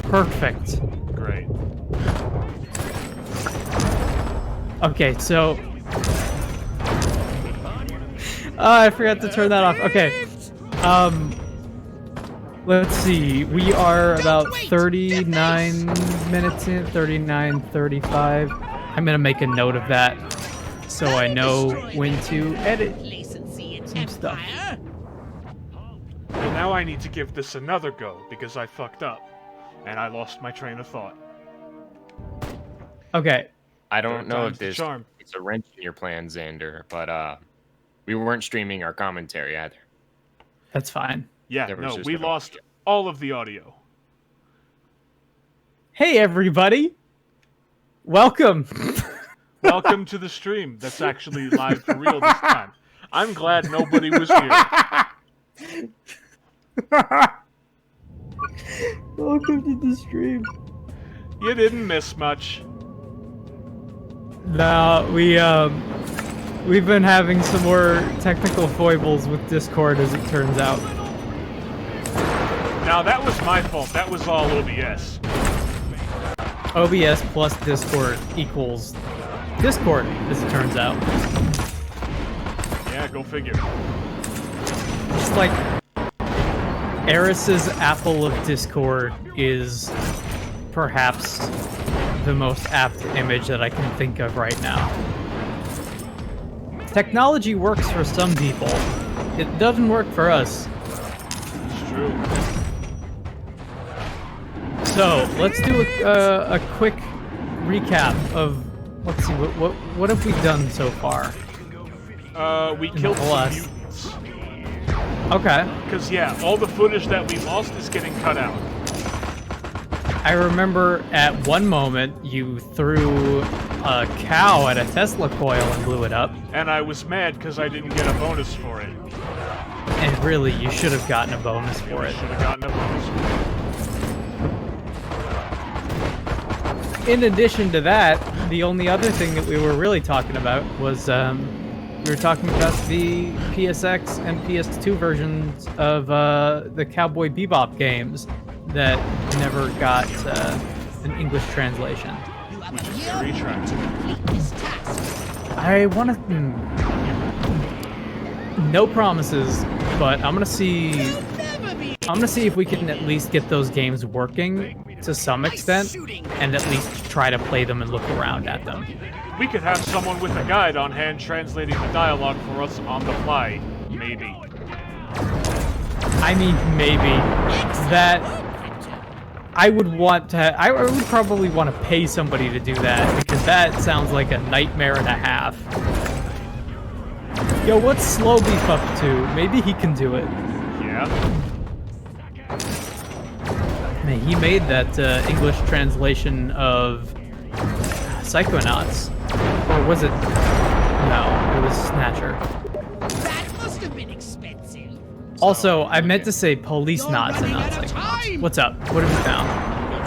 Perfect. Great. Okay, so... I forgot to turn that off. Okay. Let's see. We are about 39 minutes in. 39, 35. I'm gonna make a note of that so I know when to edit some stuff. Well, now I need to give this another go, because I fucked up. And I lost my train of thought. Okay. I don't know if Time's the this charm. it's a wrench in your plan, Xander, but we weren't streaming our commentary either. That's fine. Yeah, There was no, just we no lost audio. all of the audio. Hey, everybody. Welcome. Welcome to the stream that's actually live for real this time. I'm glad nobody was here. Welcome to the stream. You didn't miss much. No, we've been having some more technical foibles with Discord, as it turns out. Now, that was my fault. That was all OBS. OBS plus Discord equals Discord, as it turns out. Yeah, go figure. It's like Eris's apple of Discord is perhaps the most apt image that I can think of right now. Technology works for some people. It doesn't work for us. It's true. So let's do a quick recap of, let's see, what have we done so far? We killed some Plus. mutants. Okay. Because, yeah, all the footage that we lost is getting cut out. I remember at one moment you threw a cow at a Tesla coil and blew it up. And I was mad because I didn't get a bonus for it. And really, you should have gotten a bonus for it. Should have gotten a bonus for In addition to that, the only other thing that we were really talking about was we were talking about the PSX and PS2 versions of the Cowboy Bebop games that never got an English translation. it, which is very attractive. I want to... No promises, but I'm gonna see if we can at least get those games working to some extent, and at least try to play them and look around at them. We could have someone with a guide on hand translating the dialogue for us on the fly. Maybe. I mean, maybe. That... I would want to... I would probably want to pay somebody to do that, because that sounds like a nightmare and a half. Yo, what's Slow Beef up to? Maybe he can do it. Yeah. Man, he made that English translation of Psychonauts. Or was it... No, it was Snatcher. That must have been expensive. Also, I meant to say Police Knots and not Psychonauts. What's up? What have you found?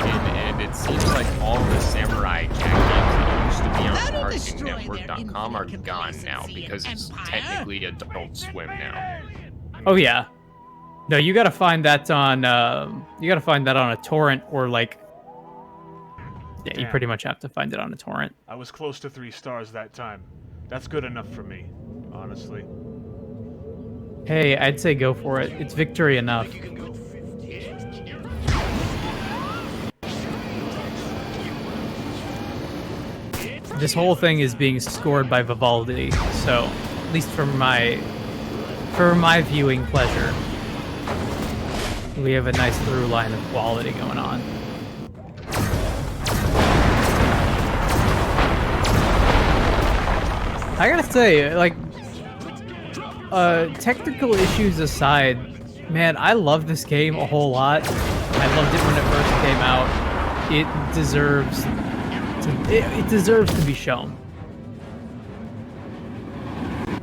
And it seems like all the Samurai Jack games that used to be on CartoonNetwork.com are gone now because it's technically Adult Swim now. Oh yeah. No, you gotta find that on a torrent or like... Yeah, you Damn. pretty much have to find it on a torrent. I was close to 3 stars that time. That's good enough for me, honestly. Hey, I'd say go for it. It's victory enough. This whole thing is being scored by Vivaldi, so at least for my viewing pleasure, we have a nice through line of quality going on. I gotta say, like, technical issues aside, man, I love this game a whole lot. I loved it when it first came out. It deserves to be shown.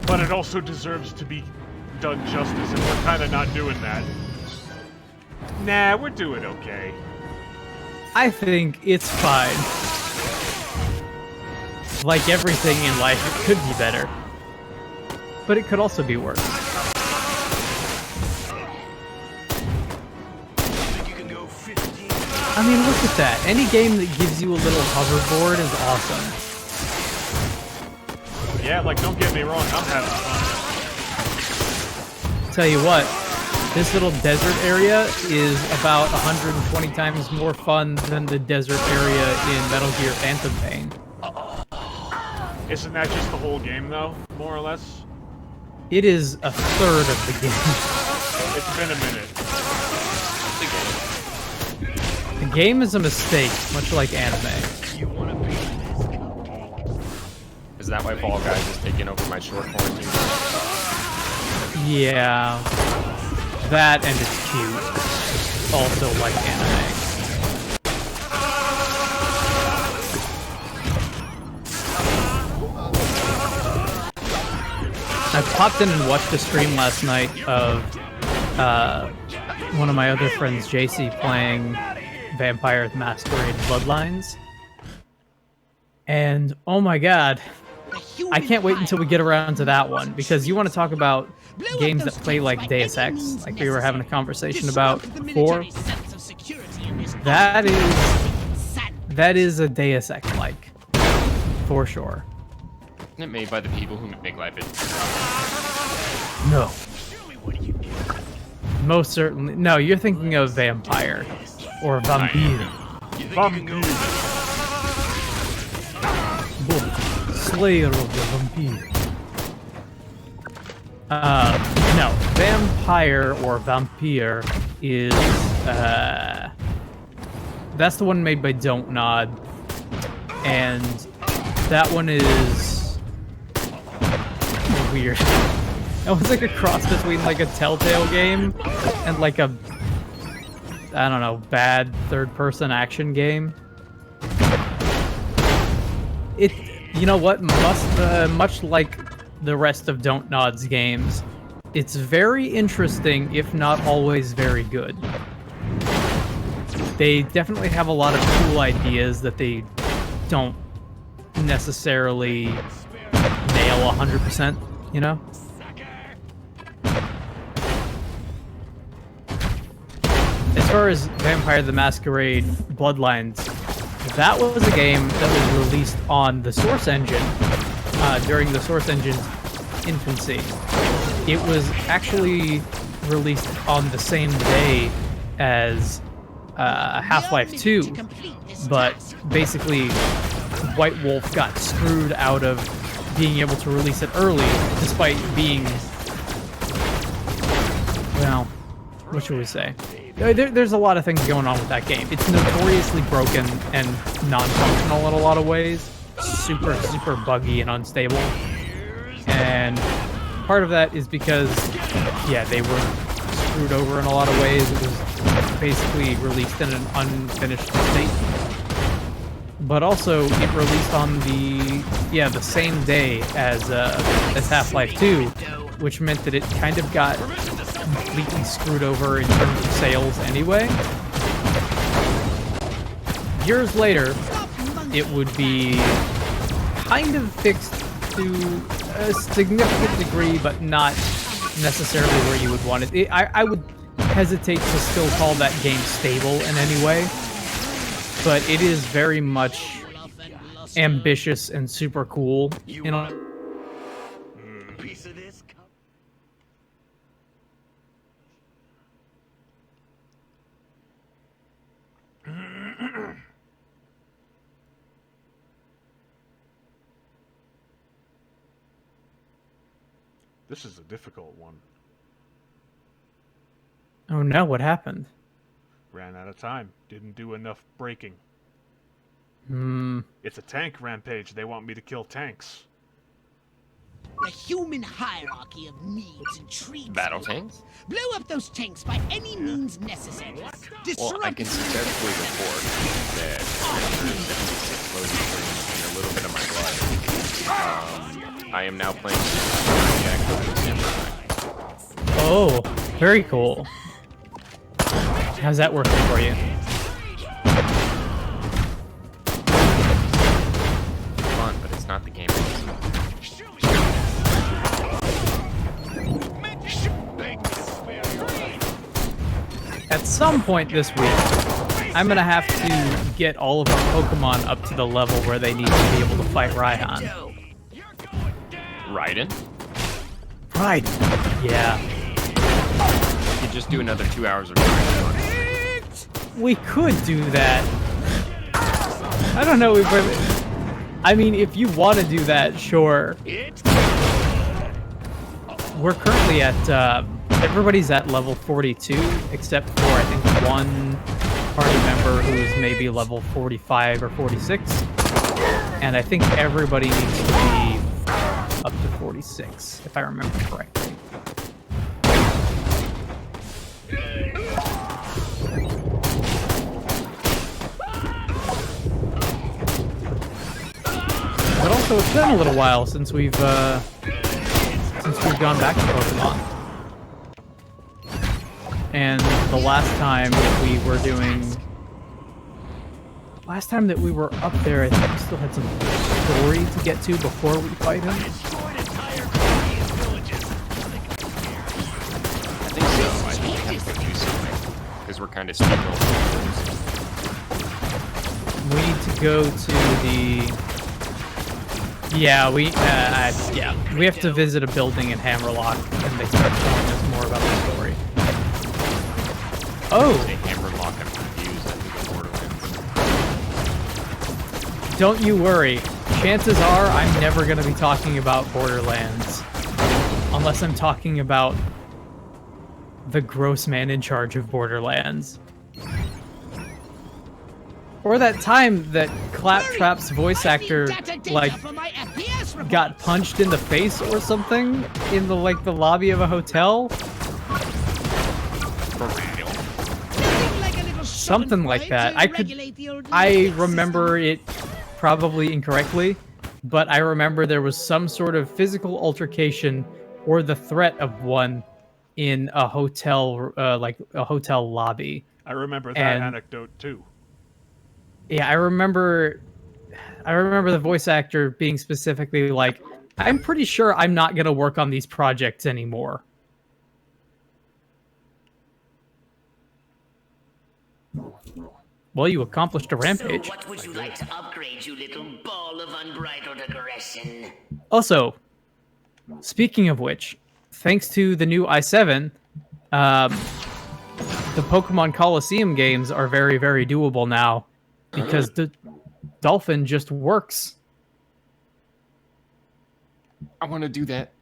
But it also deserves to be done justice, and we're kind of not doing that. Nah, we're doing okay. I think it's fine. Like everything in life, it could be better. But it could also be worse. I mean, look at that. Any game that gives you a little hoverboard is awesome. Yeah, like, don't get me wrong, I'm having fun. Tell you what, this little desert area is about 120 times more fun than the desert area in Metal Gear Phantom Pain. Isn't that just the whole game, though, more or less? It is a third of the game. It's been a minute. The game is a mistake, much like anime. Is that why Fall Guys is taking over my short quarantine? Yeah. That and it's cute. Also like anime. I popped in and watched a stream last night of one of my other friends, JC, playing Vampire the Masquerade Bloodlines. And oh my god, I can't wait until we get around to that one, because you want to talk about games that play like Deus Ex, like we were having a conversation about before. That is a Deus Ex-like, for sure. Isn't it made by the people who make Life is... No. Most certainly. No, you're thinking of Vampire. Or Vampire. Vampire. Boom. Slayer of the Vampire. No. Vampire or Vampire is, that's the one made by Don't Nod. And that one is weird. It was like a cross between like a Telltale game and like a, I don't know, bad third-person action game. It, you know what, much like the rest of Don't Nod's games, it's very interesting, if not always very good. They definitely have a lot of cool ideas that they don't necessarily nail 100%, you know? As far as Vampire the Masquerade Bloodlines, that was a game that was released on the Source Engine during the Source Engine's infancy. It was actually released on the same day as Half-Life 2, but basically White Wolf got screwed out of being able to release it early, despite being, well, what should we say? There's a lot of things going on with that game. It's notoriously broken and non-functional in a lot of ways. Super, super buggy and unstable. And part of that is because, yeah, they were screwed over in a lot of ways. It was basically released in an unfinished state. But also, it released on the same day as Half-Life 2, which meant that it kind of got completely screwed over in terms of sales anyway. Years later, it would be kind of fixed to a significant degree, but not necessarily where you would want it. I would hesitate to still call that game stable in any way, but it is very much ambitious and super cool. You know. This is a difficult one. Oh no, what happened? Ran out of time. Didn't do enough braking. It's a tank rampage. They want me to kill tanks. The human hierarchy of needs intrigues Battle me. tanks? Blow up those tanks by any means necessary. Well, I can successfully report that in a little bit of my blood. I am now playing Samurai. Oh, very cool. How's that working for you? Fun, but it's not the game. At some point this week, I'm gonna have to get all of our Pokemon up to the level where they need to be able to fight Raihan. Raiden? Raiden? Yeah. You could just do another 2 hours of Raiden. We could do that. I don't know if I mean, if you want to do that, sure. We're currently at, everybody's at level 42, except for, I think, one party member who's maybe level 45 or 46. And I think everybody needs to be up to 46, if I remember correctly. But also, it's been a little while since we've gone back to Pokemon. And the last time that we were up there, I think we still had some story to get to before we fight him. I think so. I think we have to do something. Because we're kind of steamrolling. We need to go to the... Yeah, we have to visit a building in Hammerlock, and they start telling us more about the story. Oh! Say Hammerlock, I'm confused. I think Borderlands. Don't you worry. Chances are I'm never going to be talking about Borderlands. Unless I'm talking about the gross man in charge of Borderlands. Or that time that Claptrap's voice actor, like, got punched in the face or something in the lobby of a hotel. For real. Something like that. I remember it probably incorrectly, but I remember there was some sort of physical altercation or the threat of one in a hotel, like a hotel lobby. I remember that anecdote too. Yeah, I remember the voice actor being specifically like, I'm pretty sure I'm not going to work on these projects anymore. Well, you accomplished a rampage. So what would you like to upgrade, you little ball of unbridled aggression? Also, speaking of which, thanks to the new i7, the Pokemon Coliseum games are very, very doable now. Because the Dolphin just works. I want to do that.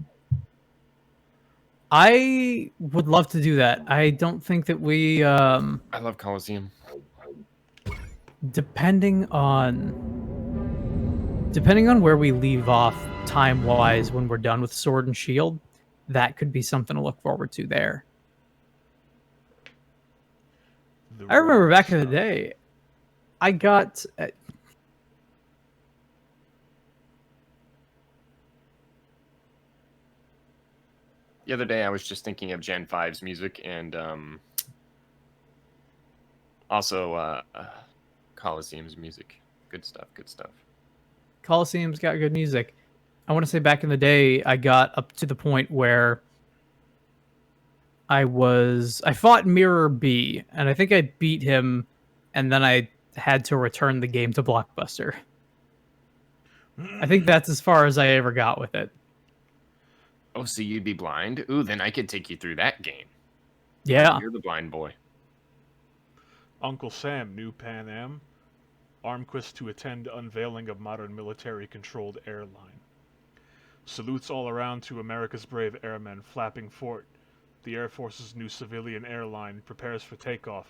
I would love to do that. I don't think that we... I love Coliseum. Depending on where we leave off time-wise when we're done with Sword and Shield, that could be something to look forward to there. I remember back in the day... I got... The other day I was just thinking of Gen 5's music and also Coliseum's music. Good stuff, good stuff. Coliseum's got good music. I want to say back in the day, I got up to the point where I fought Mirror B, and I think I beat him, and then I had to return the game to Blockbuster. I think that's as far as I ever got with it. Oh, so you'd be blind? Ooh, then I could take you through that game. Yeah. You're the blind boy. Uncle Sam, new Pan Am. Armquist to attend unveiling of modern military-controlled airline. Salutes all around to America's brave airmen flapping fort. The Air Force's new civilian airline prepares for takeoff.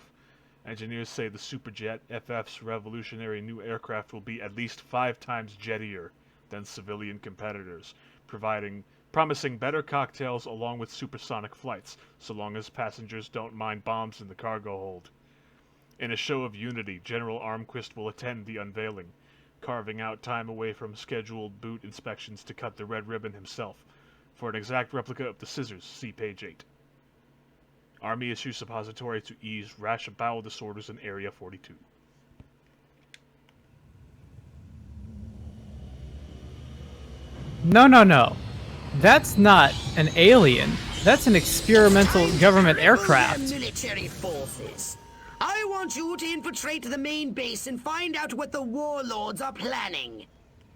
Engineers say the Superjet FF's revolutionary new aircraft will be at least 5 times jettier than civilian competitors, promising better cocktails along with supersonic flights, so long as passengers don't mind bombs in the cargo hold. In a show of unity, General Armquist will attend the unveiling, carving out time away from scheduled boot inspections to cut the red ribbon himself. For an exact replica of the scissors, see page 8. Army issues suppository to ease rash bowel disorders in Area 42. No. That's not an alien. That's an experimental government aircraft. Military forces. I want you to infiltrate the main base and find out what the warlords are planning.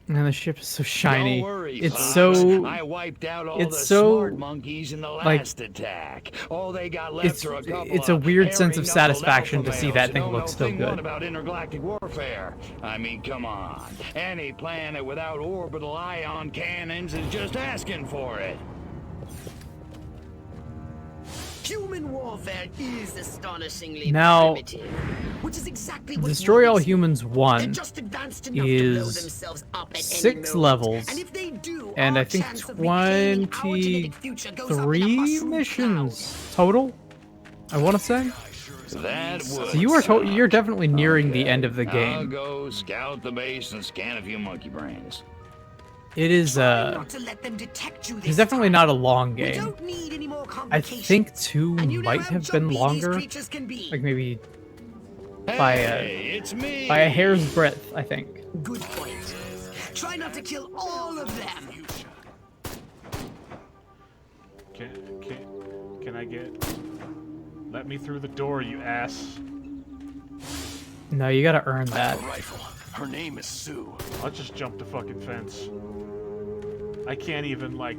And the ship is so shiny. Don't worry, It's folks. so... I wiped out all it's the so, smart monkeys in the like, last attack. All they got left are a couple it's a of weird sense of hairy-knuckled satisfaction alpha to see males that who thing don't look know so thing good. one about intergalactic warfare. I mean, come on. Any planet without orbital ion cannons is just asking for it. Human warfare is astonishingly Now, primitive. which is exactly what Destroy All humans Humans They're 1 just advanced enough to blow is themselves up at any 6 moment. levels, And if they do, and our I think chance of reclaiming our genetic future goes up in a 23 mushroom missions total, I want to say. That would So you are suck. you're definitely nearing the Okay, end of the I'll game. go scout the base and scan a few monkey brains. It is Try not to let them detect you it's this definitely time. not a long We game. don't need any more I complications. think 2 And you know might how have been jumpy these longer, creatures can be. like maybe by Hey, it's me. a hair's breadth, I think. Good point. Try not to kill all of them. Can I get... Let me through the door, you ass. No, you gotta earn that. Rifle. Her name is Sue. I'll just jump the fucking fence. I can't even, like,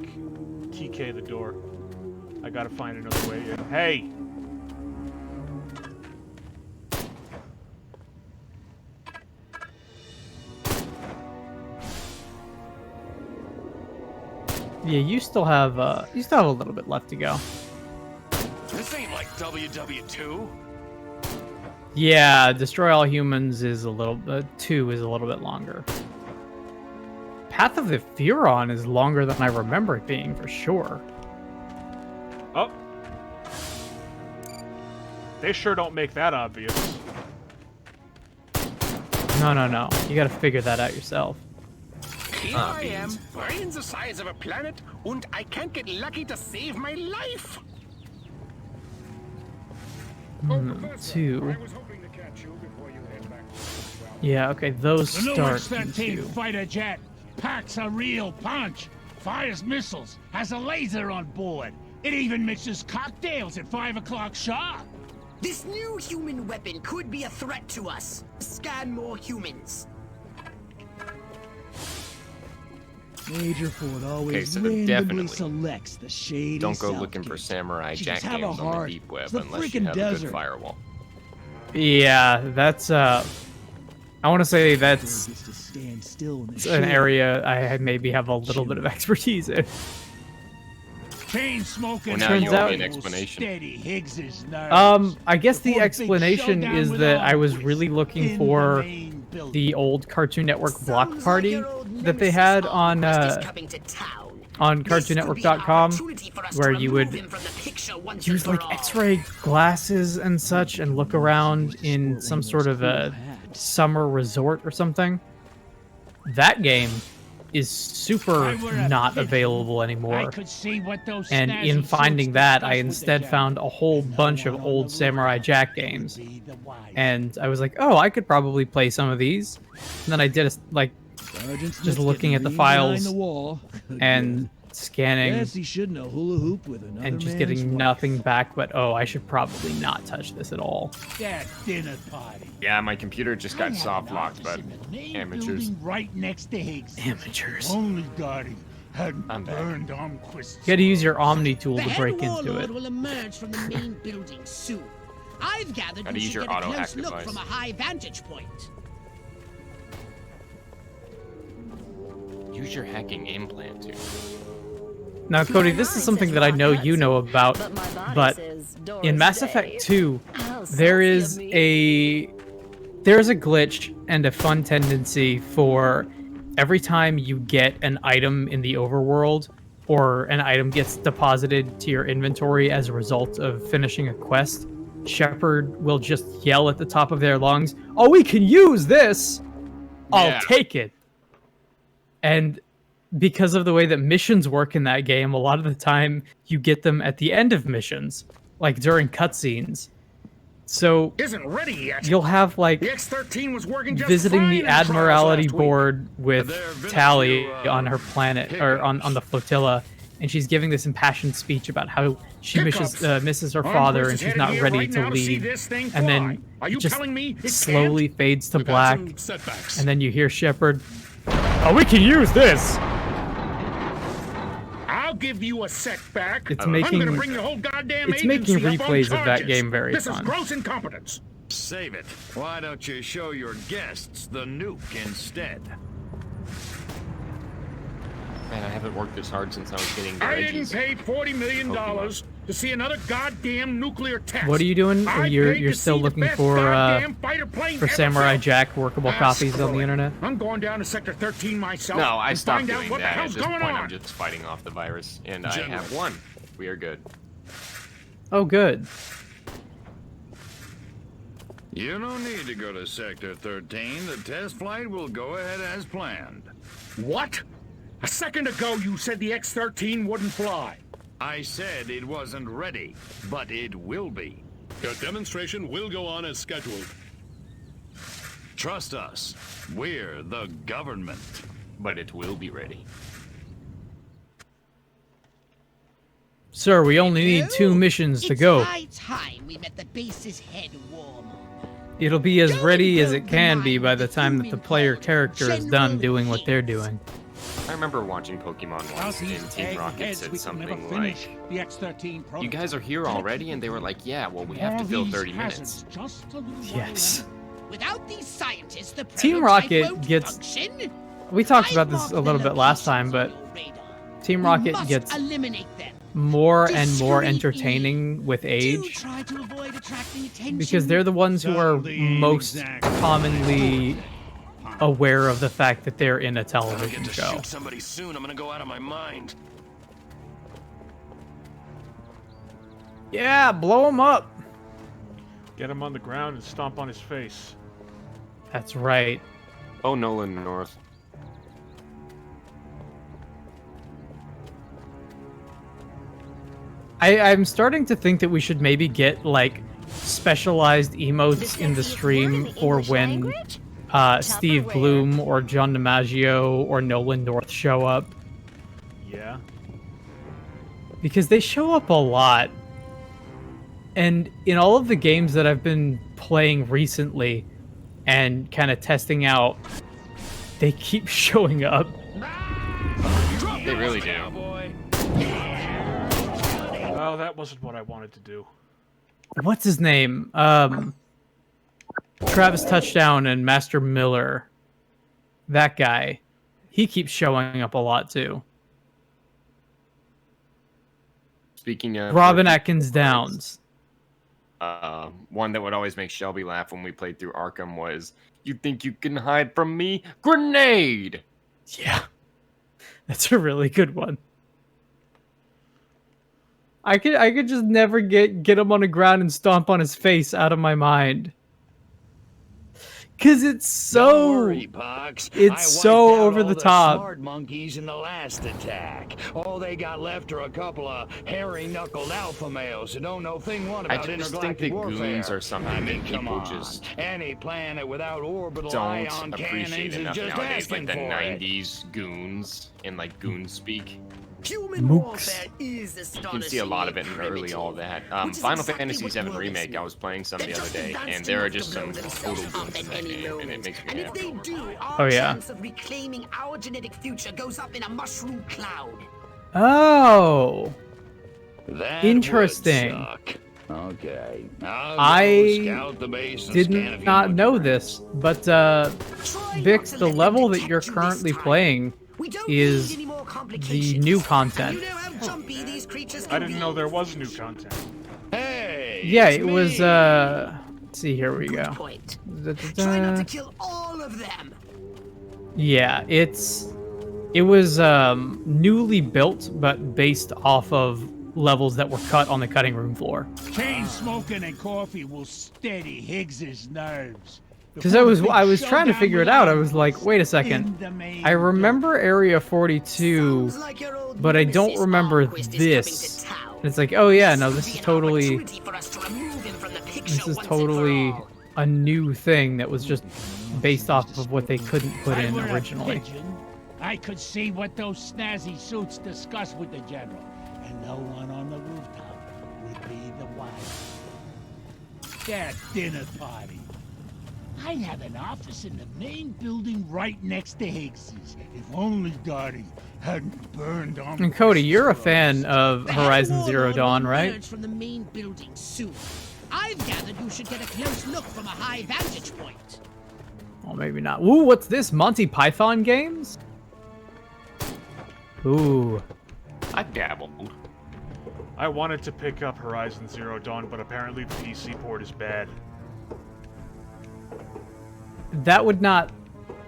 TK the door. I gotta find another way in. Hey! Yeah, you still have a little bit left to go. This ain't like WW2. Yeah, Destroy All Humans is a little 2 is a little bit longer. Path of the Furon is longer than I remember it being, for sure. Oh! They sure don't make that obvious. No. You gotta figure that out yourself. Here I am, brains the size of a planet, and I can't get lucky to save my life. 2. Yeah, okay, those The new start X-13 in 2. fighter jet packs a real punch, fires missiles, has a laser on board. It even mixes cocktails at 5 o'clock sharp. This new human weapon could be a threat to us. Scan more humans. Major Ford always Okay, so randomly definitely selects the shady Don't go south looking for gate. Samurai She Jack just have a games on the heart. deep web It's the unless you freaking have a desert. good firewall. Yeah, that's I want to say Ford that's gets to stand still in the an shade. area I maybe have a little bit of expertise in. Chain smoking. Well, now you owe me an explanation. Steady Higgs's nerves. I guess the Before big explanation showdown is with that I was Arquist really looking in for the main building. the old Cartoon Network block Sounds party like your old that they nemesis had on Arquist is coming to town. on This could be an CartoonNetwork.com, opportunity for us where to you remove would him from the picture once use and like for all. X-ray glasses and such and look around in some sort of a summer resort or something. That game is super not available I anymore. could see what those And snazzy in suits finding that, I discussed with the instead general. found a whole bunch of old Samurai Jack games. Be the wise. And I was like, oh, I could probably play some of these. And then I did Sergeant just Smith's looking getting at the green behind files the wall. and scanning Yes, he should know hula hoop with another and just man's getting wife. nothing back but, oh, I should probably not touch this at all. That dinner party. Yeah, my computer just I got had soft an locked, office but in the main amateurs. building right next to Higgs. Amateurs. Only God he hadn't I'm back. burned Armquist's. You gotta use your Omni tool The to head break into warlord it. will emerge from the main building soon. I've gathered Gotta we use should your get a auto-hack close look device. from a high vantage point. Use your hacking implant too. Now, Cody, this is something that I know you know about, but in Mass Effect 2, there is a glitch and a fun tendency for every time you get an item in the overworld or an item gets deposited to your inventory as a result of finishing a quest, Shepard will just yell at the top of their lungs, "Oh, we can use this! I'll Yeah. take it!" And because of the way that missions work in that game, a lot of the time you get them at the end of missions, like during cutscenes. So Isn't ready yet. you'll have like The X-13 was working just visiting fine the in trials Admiralty last week. board with There have been a Tally few, on her planet or on the flotilla, and she's giving this impassioned speech about how she misses her father and she's not ready to leave. And then it just slowly fades to black, and then you hear Shepard, "Oh, we can use this." I'll give you a setback. It's I'm making gonna bring your whole goddamn it's making agency up on replays of that charges. game very This fun. is gross incompetence. Save it. Why don't you show your guests the nuke instead? Man, I haven't worked this hard since I was getting the I didn't Reggie's pay $40 million Pokemon. to see another goddamn nuclear test. What are you doing? I You're paid to still see the looking best for goddamn fighter plane ever Samurai built. Jack workable copies on Screw the it. internet? I'm going down to Sector 13 myself. No, I and stopped find out doing what the that. At hell's this going point, on. I'm just fighting off the virus, and I General. have won. We are good. Oh, good. You don't need to go to Sector 13. The test flight will go ahead as planned. What? A second ago you said the X-13 wouldn't fly. I said it wasn't ready, but it will be. Your demonstration will go on as scheduled. Trust us. We're the government. But it will be ready. Sir, we only need 2 missions to go. It's high time we met the base's head warm. It'll be as ready as it can be by the time that the player character is done doing what they're doing. I remember watching Pokemon once, and Team Rocket said something like, the X-13 "You guys are here already?" And they were like, "Yeah, well, we have to fill 30 minutes." Yes. Without these scientists, the Team prototype Rocket won't gets... function. We talked about I this marked a little the bit last time, but locations on your radar. Team We Rocket must gets eliminate them. more and more Discreetly. entertaining with Do age, try to avoid attracting attention. because they're the ones who are most commonly aware of the fact that they're in a I television get to show. shoot somebody soon. I'm gonna go out of my mind. Yeah, blow him up. Get him on the ground and stomp on his face. That's right. Oh, Nolan North. I'm starting to think that we should maybe get like specialized emotes in the stream for when Steve Bloom or John DiMaggio or Nolan North show up, Yeah. because they show up a lot. And in all of the games that I've been playing recently and kind of testing out, they keep showing up. They really do. Oh, that wasn't what I wanted to do. What's his name? Travis Touchdown and Master Miller. That guy. He keeps showing up a lot too. Speaking of Robin Atkins Downs. One that would always make Shelby laugh when we played through Arkham was, "You think you can hide from me? Grenade!" Yeah. That's a really good one. I could just never get him on the ground and stomp on his face out of my mind. Cause it's so Don't worry, Pox. it's I so wiped out over all the the top. Smart monkeys in the last attack. All they got left are a couple of hairy-knuckled alpha males who don't know thing one I about just intergalactic think that warfare. goons are something I mean, that come people on. just Any planet without orbital don't ion appreciate cannons is enough just nowadays. asking Like the for it. 90s goons and like goon speak. Human Mooks. warfare is You can see a lot of it in early all that. Final Fantasy VII Remake, I was playing some the other day, and there are just some total goons in that game, and it makes me And if happy. they do, our Oh, yeah. chance of reclaiming our genetic future goes up in a mushroom cloud. Oh. That Interesting. would suck. Okay. I'll I go scout the base and did scan a few not more know grounds. this, but Try Vix, not to the let them level that detect you're you this currently time. playing We don't is need any more the complications. new content. You know how jumpy these creatures I can didn't be. know there was new content. Hey. Yeah, it's it was me. let's see, here we Good go. point. Da-da-da. Try not to kill all of them. Yeah, it was newly built but based off of levels that were cut on the cutting room floor. Chain smoking and coffee will steady Higgs's nerves. Because I was trying to figure it out. I was like, wait a second. I remember Area 42, Sounds like your old but I don't nemesis remember Armquist is this. coming to town. And it's like, oh yeah, no, this Be is an totally opportunity for us to remove him from the picture this is once and totally for all. a new thing that was just based off of what they couldn't put in If I were a originally. pigeon, I could see what those snazzy suits discussed with the general, and no one on the rooftop would be the wiser. That dinner party. I'd have an office in the main building right next to Higgs's. If only Dottie hadn't burned on. And Cody, you're a fan of Horizon Zero Dawn, right? From the main building soon. I've gathered you should get a close look from a high vantage point. Well, maybe not. Ooh, what's this? Monty Python games? Ooh. I dabbled. I wanted to pick up Horizon Zero Dawn, but apparently the PC port is bad. That would not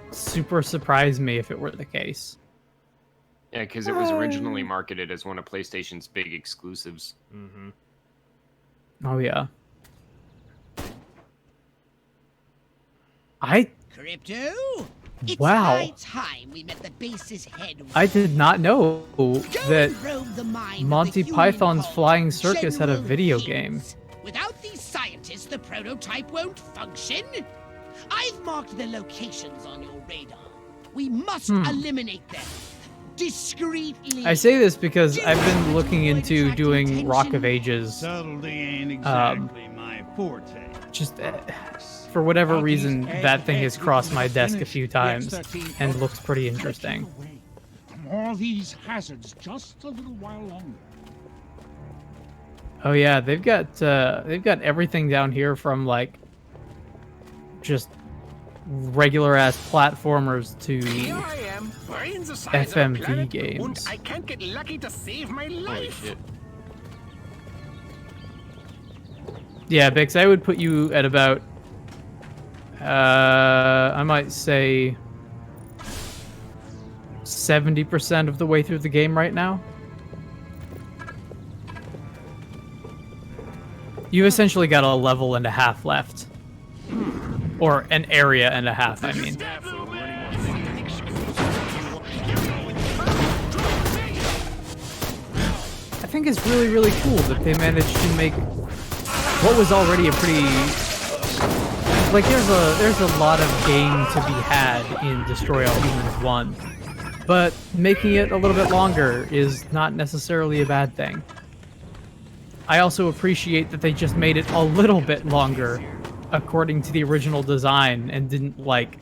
super surprise me if it were the case. Yeah, because it was originally marketed as one of PlayStation's big exclusives. Mm-hmm. Oh, yeah. Crypto? It's Wow. high time we met the base's head. I did not know that Probe the mind of Monty the human Python's called Flying Circus had a General video Higgs. game. Without these scientists, the prototype won't function. I've marked the locations on your radar. We must eliminate them. Discreetly. I say this because I've been looking into doing Rock of Ages. Subtlety ain't exactly my forte. Just for whatever reason, that thing has crossed my desk a few times and looks pretty interesting. From all these hazards just a little while longer. Oh yeah, they've got everything down here from like just regular ass platformers to Here I am, brains the size of a FMV planet, games. and I can't get lucky to save my life. Holy shit. Yeah, Bix, I would put you at about I might say 70% of the way through the game right now. You've essentially got a level and a half left. Or an area and a half, I mean. I think it's really, really cool that they managed to make what was already a pretty... Like, there's a lot of game to be had in Destroy All Humans 1. But making it a little bit longer is not necessarily a bad thing. I also appreciate that they just made it a little bit longer according to the original design and didn't, like,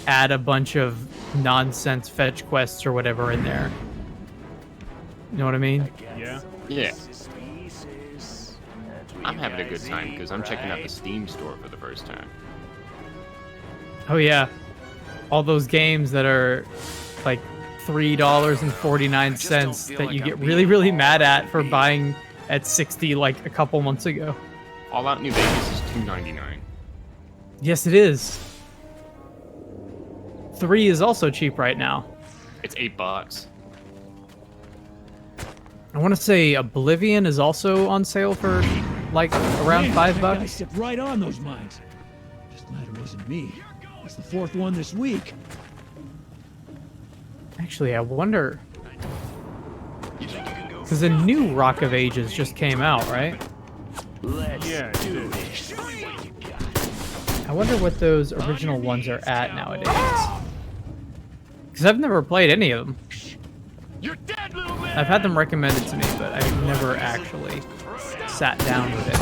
add a bunch of nonsense fetch quests or whatever in there. You know what I mean? Yeah. Yeah. I'm having a good time because I'm checking out the Steam store for the first time. Oh yeah. All those games that are like $3.49 that you get really, really mad at for buying at $60 like a couple months ago. All Out New Vegas is $2.99. Yes, it is. 3 is also cheap right now. It's $8. I want to say Oblivion is also on sale for like around $5. I stepped right on those mines. Just glad it wasn't me. It's the 4th one this week. Actually, I wonder... Because the new Rock of Ages just came out, right? Yeah, it did. I wonder what those original ones are at nowadays. Because I've never played any of them. I've had them recommended to me, but I've never actually sat down with it.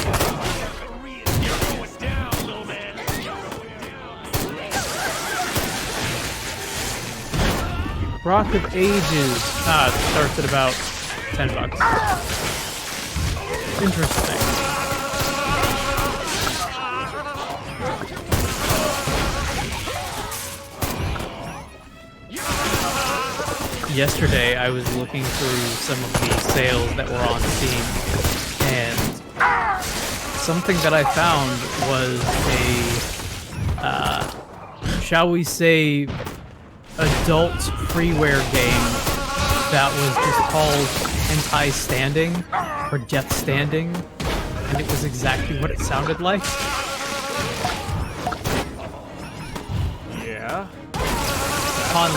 Rock of Ages. Ah, it starts at about $10. Interesting. Yesterday, I was looking through some of the sales that were on Steam, and something that I found was a, shall we say, adult freeware game that was just called Hentai Standing, or Death Standing, and it was exactly what it sounded like. Yeah. Upon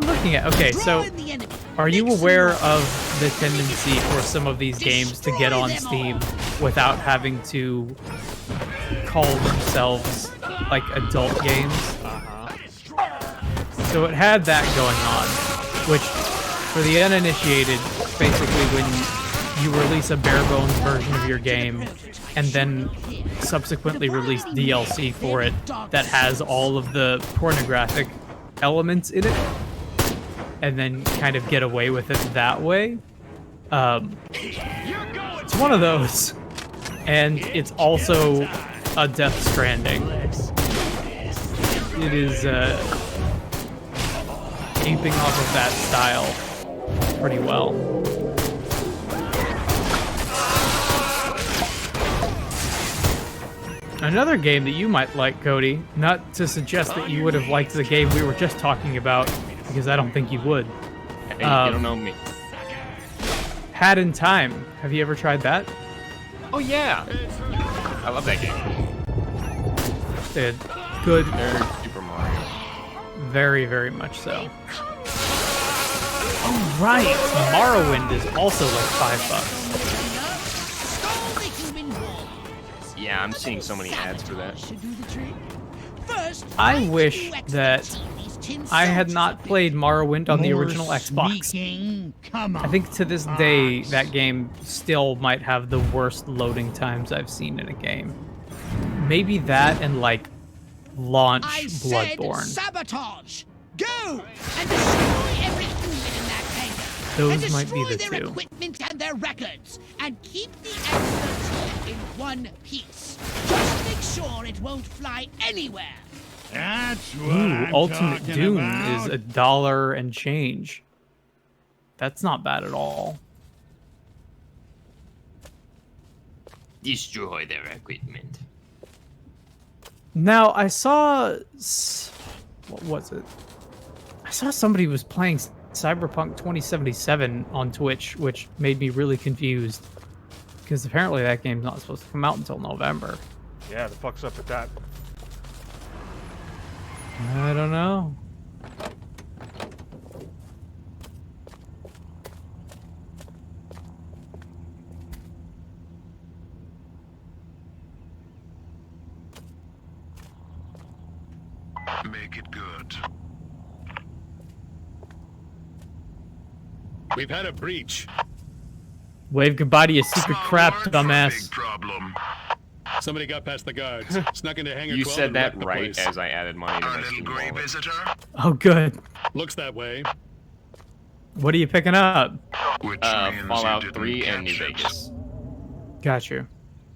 looking at... Okay, so are you aware of the tendency for some of these games to get on Steam without having to call themselves, like, adult games? So it had that going on, which, for the uninitiated, basically when you release a bare bones version of your game and then subsequently release DLC for it that has all of the pornographic elements in it, and then kind of get away with it that way. It's one of those, and it's also a Death Stranding. It is aping off of that style pretty well. Another game that you might like, Cody, not to suggest that you would have liked the game we were just talking about, because I don't think you would. Hey, you don't know me. Had in Time. Have you ever tried that? Oh yeah, I love that game. Good. Very Super Mario. Very, very much so. Oh right, Morrowind is also like $5. Yeah, I'm seeing so many ads for that. I wish that I had not played Morrowind on the original Xbox. I think to this day, that game still might have the worst loading times I've seen in a game. Maybe that and, like, launch Bloodborne. Sabotage! Go and destroy every human in that hangar. Those and might be the destroy their two. equipment and their records, and keep the X-13 in one piece. Just make sure it won't fly anywhere. That's what Ooh, I'm Ultimate talking Doom about. is $1 and change. That's not bad at all. Destroy their equipment. Now, I saw... What was it? I saw somebody was playing Cyberpunk 2077 on Twitch, which made me really confused. Because apparently that game's not supposed to come out until November. Yeah, the fuck's up with that? I don't know. Make it good. We've had a breach. Wave goodbye to your secret crap, dumbass. Problem. Somebody got past the guards, snuck into hangar 12 You said and that wrecked the right place. as I added money to Our my little Steam gray wallet. visitor? Oh, good. Looks that way. What are you picking up? Which means you Fallout didn't 3 and New catch it. Vegas. Got you.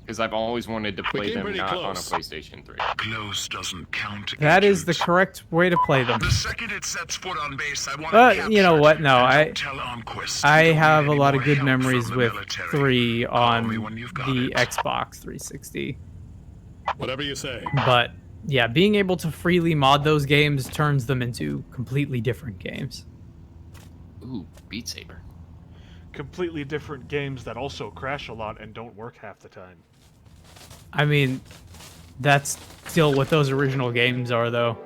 Because I've always wanted to play came them pretty not on a close. PlayStation 3. Close doesn't count. That is the agent. correct way to play them. The second it sets foot on base, I want But you know what? No, I have I have a lot of good memories with 3 on me when you've got the it. Xbox 360. Whatever you say. But yeah, being able to freely mod those games turns them into completely different games. Ooh, Beat Saber. Completely different games that also crash a lot and don't work half the time. I mean, that's still what those original games are, though.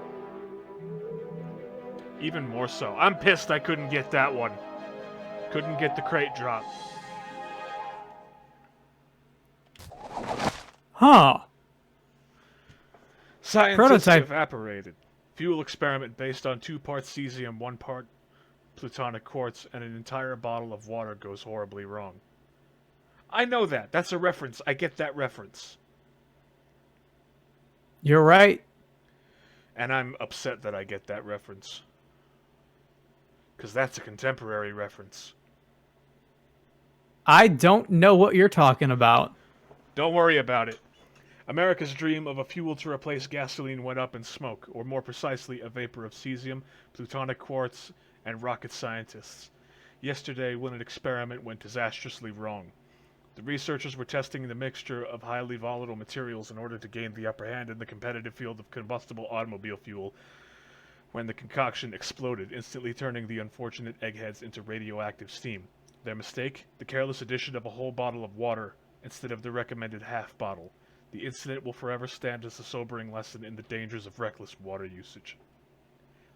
Even more so. I'm pissed I couldn't get that one. Couldn't get the crate drop. Huh. Scientists Prototype. evaporated. Fuel experiment based on 2 parts cesium, 1 part plutonic quartz, and an entire bottle of water goes horribly wrong. I know that. That's a reference. I get that reference. You're right. And I'm upset that I get that reference. Because that's a contemporary reference. I don't know what you're talking about. Don't worry about it. America's dream of a fuel to replace gasoline went up in smoke, or more precisely, a vapor of cesium, plutonic quartz, and rocket scientists. Yesterday, when an experiment went disastrously wrong. The researchers were testing the mixture of highly volatile materials in order to gain the upper hand in the competitive field of combustible automobile fuel, when the concoction exploded, instantly turning the unfortunate eggheads into radioactive steam. Their mistake? The careless addition of a whole bottle of water instead of the recommended half bottle. The incident will forever stand as a sobering lesson in the dangers of reckless water usage.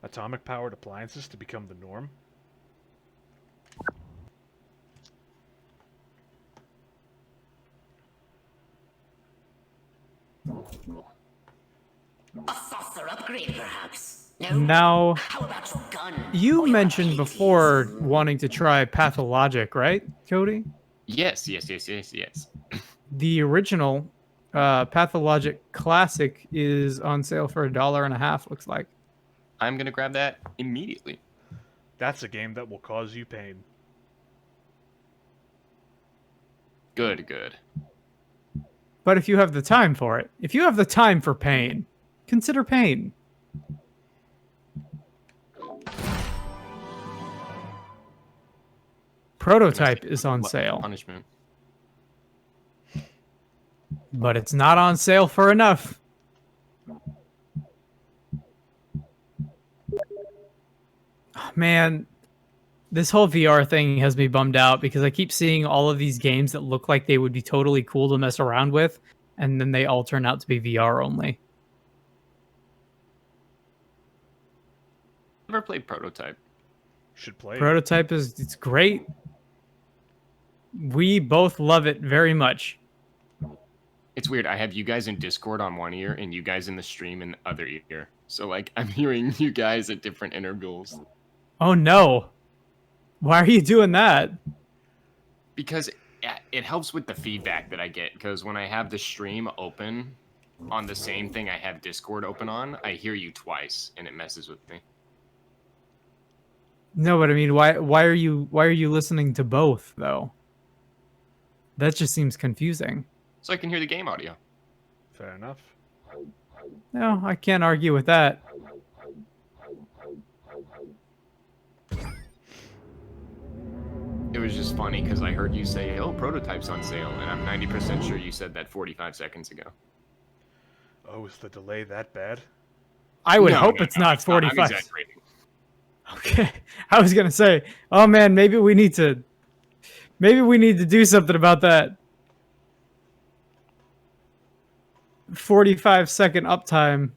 Atomic-powered appliances to become the norm? A saucer upgrade, perhaps? Now, How about some gun? you mentioned before wanting to try Pathologic, right, Cody? Yes. The original Pathologic Classic is on sale for $1.50, looks like. I'm gonna grab that immediately. That's a game that will cause you pain. Good. But if you have the time for it, if you have the time for pain, consider pain. Prototype is on sale, Punishment. but it's not on sale for enough. Oh, man, this whole VR thing has me bummed out because I keep seeing all of these games that look like they would be totally cool to mess around with, and then they all turn out to be VR only. Never played Prototype. Should play it. Prototype it's great. We both love it very much. It's weird. I have you guys in Discord on one ear and you guys in the stream in the other ear. So, like, I'm hearing you guys at different intervals. Oh, no. Why are you doing that? Because it helps with the feedback that I get. Because when I have the stream open on the same thing I have Discord open on, I hear you twice, and it messes with me. No, but I mean, why are you listening to both though? That just seems confusing. So I can hear the game audio. Fair enough. No, I can't argue with that. It was just funny because I heard you say, "Oh, Prototype's on sale," and I'm 90% sure you said that 45 seconds ago. Oh, is the delay that bad? I would hope it's not 45. I'm exaggerating. Okay, I was gonna say, oh man, maybe we need to do something about that. 45-second uptime.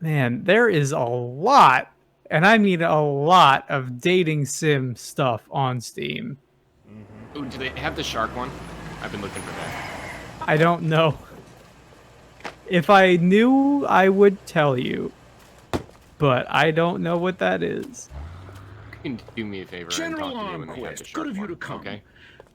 Man, there is a lot, and I mean a lot of dating sim stuff on Steam. Ooh, do they have the shark one? I've been looking for that. I don't know. If I knew, I would tell you. But I don't know what that is. You can do me a favor General and talk to me when they have the Armquist, shark good of you one, to come. okay?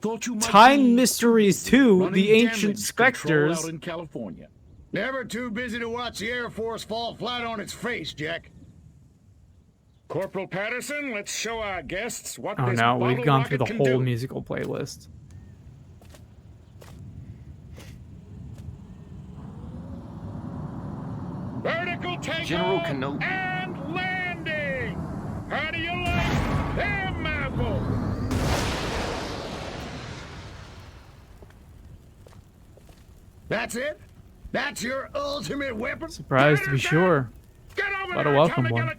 Thought you might Time be Mysteries 2, running The Ancient damage control Specters. out in California. Never too busy to watch the Air Force fall flat on its face, Jack. Corporal Patterson, let's show our guests what Oh this no, we've bottle gone through the rocket whole can do. musical playlist. Vertical takeoff General Kenobi. and landing. How do you like them apples? That's it? That's your ultimate weapon? Surprised to be sure. But a welcome one.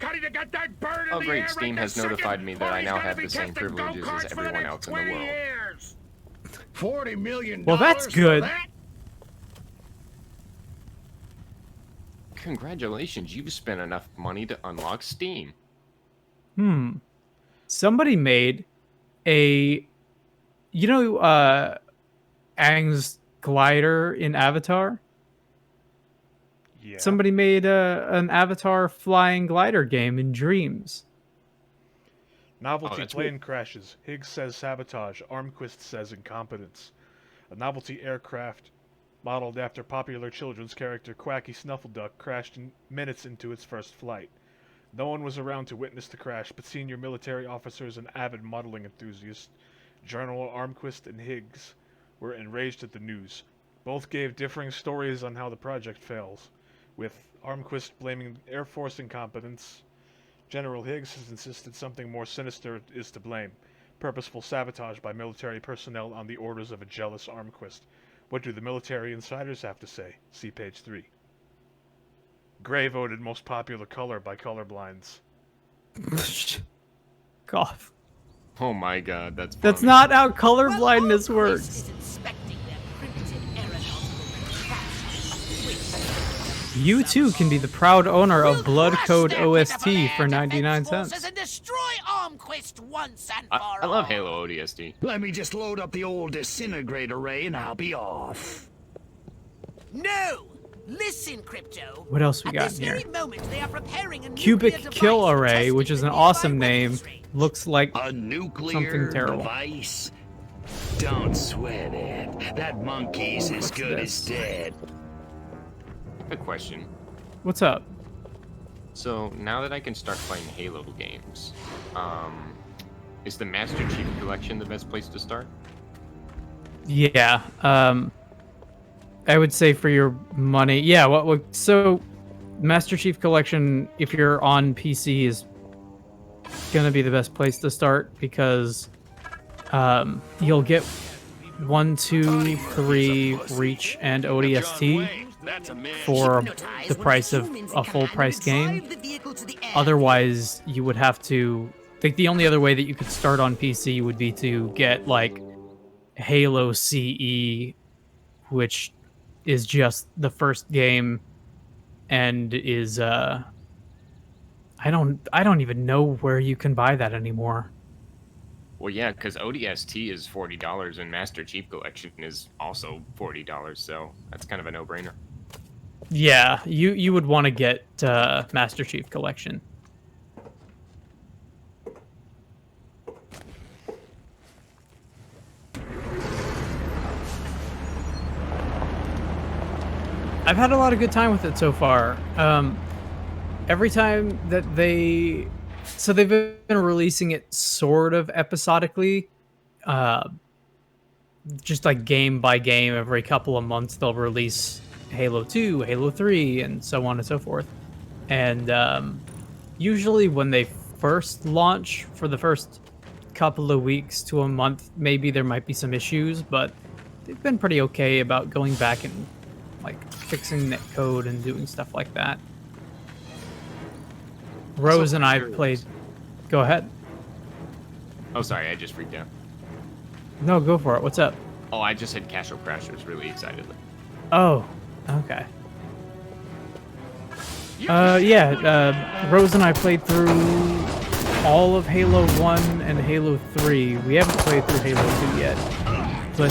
Oh great, Steam has notified me that I now have the same privileges as everyone else in the world. $40 million. Well, that's for good. that? Congratulations, you've spent enough money to unlock Steam. Somebody made a... You know Aang's glider in Avatar? Yeah. Somebody made an Avatar flying glider game in Dreams. Novelty that's plane crashes. Higgs says sabotage. Armquist says incompetence. A novelty aircraft modeled after popular children's character Quacky Snuffleduck crashed minutes into its first flight. No one was around to witness the crash, but senior military officers and avid modeling enthusiasts, General Armquist and Higgs, were enraged at the news. Both gave differing stories on how the project fails, with Armquist blaming Air Force incompetence. General Higgs has insisted something more sinister is to blame, purposeful sabotage by military personnel on the orders of a jealous Armquist. What do the military insiders have to say? See page 3. Gray voted most popular color by colorblinds. Cough. Oh my god, that's That's funny. not how colorblindness works. You too can be the proud owner of Blood Code OST for 99 cents. And destroy Armquist once and for I love Halo ODST. Let me just load up the old disintegrate array and I'll be off. No! Listen, Crypto. What else we At got this in here? very moment, they are preparing a Cubic nuclear Kill device for Array, testing which is in an the awesome nearby name, weapons range. looks like A nuclear something terrible. device? Don't sweat it. That monkey's as good as dead. A question. What's up? So now that I can start playing Halo games, is the Master Chief Collection the best place to start? Yeah. I would say for your money, yeah. So Master Chief Collection, if you're on PC, is gonna be the best place to start because you'll get 1, 2, 3 Reach and ODST for the price of a full price game. Otherwise, you would have to. I think the only other way that you could start on PC would be to get like Halo CE, which is just the first game and is I don't even know where you can buy that anymore. Well, yeah, because ODST is $40 and Master Chief Collection is also $40, so that's kind of a no-brainer. Yeah, you would want to get Master Chief Collection. I've had a lot of good time with it so far. Every time that they've been releasing it sort of episodically, just like game by game. Every couple of months they'll release Halo 2, Halo 3, and so on and so forth. And usually when they first launch, for the first couple of weeks to a month, maybe there might be some issues, but they've been pretty okay about going back and like fixing netcode and doing stuff like that. Rose and I played. Go ahead. Oh, sorry, I just freaked out. No, go for it. What's up? Oh, I just had Castle Crashers really excitedly. Oh, okay. Rose and I played through all of Halo 1 and Halo 3. We haven't played through Halo 2 yet, but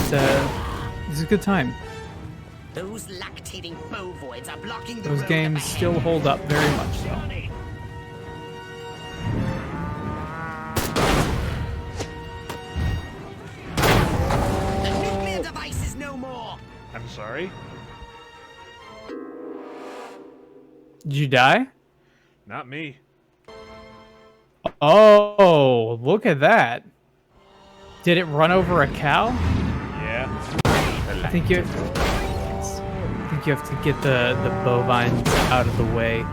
it's a good time. Those lactating bovoids are blocking the Those road games up ahead. still hold up very much so. The nuclear device is no more. I'm sorry? Did you die? Not me. Oh, look at that. Did it run over a cow? Yeah. I think you have to get the bovines out of the way.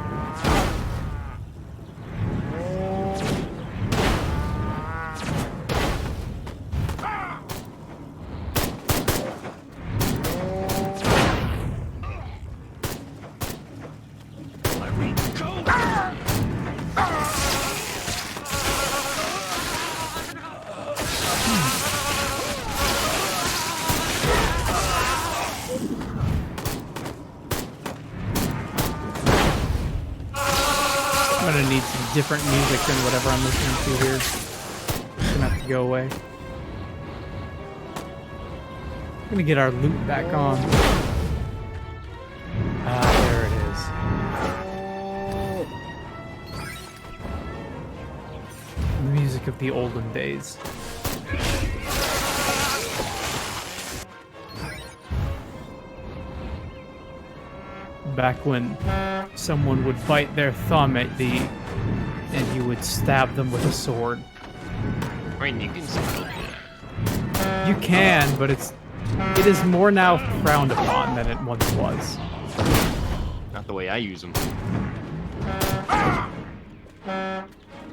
I'm gonna need some different music than whatever I'm listening to here. It's gonna have to go away. I'm gonna get our loot back on. Ah, there it is. The music of the olden days. Back when someone would bite their thumb at thee and you would stab them with a sword. I mean, you can still do that. You can, but it is more now frowned upon than it once was. Not the way I use them.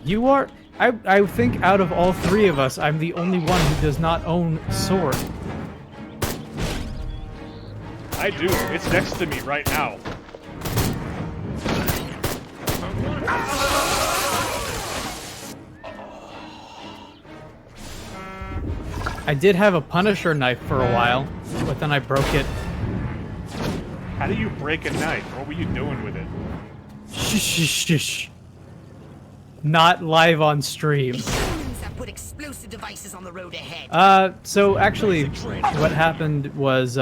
You are... I think out of all three of us, I'm the only one who does not own a sword. I do. It's next to me right now. I did have a Punisher knife for a while, but then I broke it. How do you break a knife? What were you doing with it? Shh. Not live on stream. Humans have put explosive devices on the road ahead. So actually, what happened was,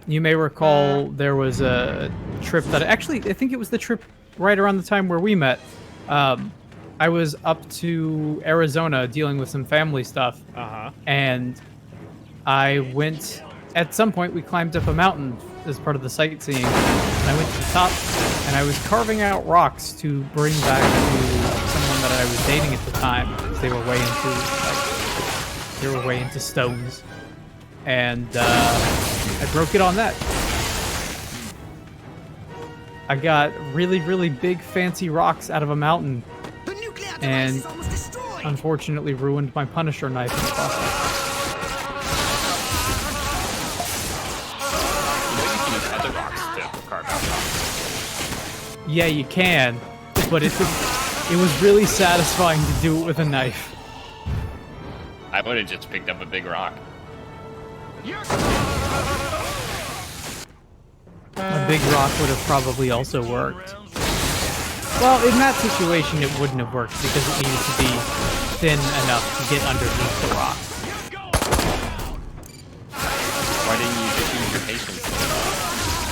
You may recall there was a trip that actually, I think it was the trip right around the time where we met. I was up to Arizona dealing with some family stuff. And I went, at some point, we climbed up a mountain as part of the sightseeing. And I went to the top, and I was carving out rocks to bring back to someone that I was dating at the time. They were way into stones. And I broke it on that. I got really, really big, fancy rocks out of a mountain, and unfortunately ruined my Punisher knife in the process. Other rocks to carve out rocks. Yeah, you can, but it was really satisfying to do it with a knife. I would have just picked up a big rock. A big rock would have probably also worked. Well, in that situation, it wouldn't have worked because it needed to be thin enough to get underneath the rock. Why didn't you just use your patience?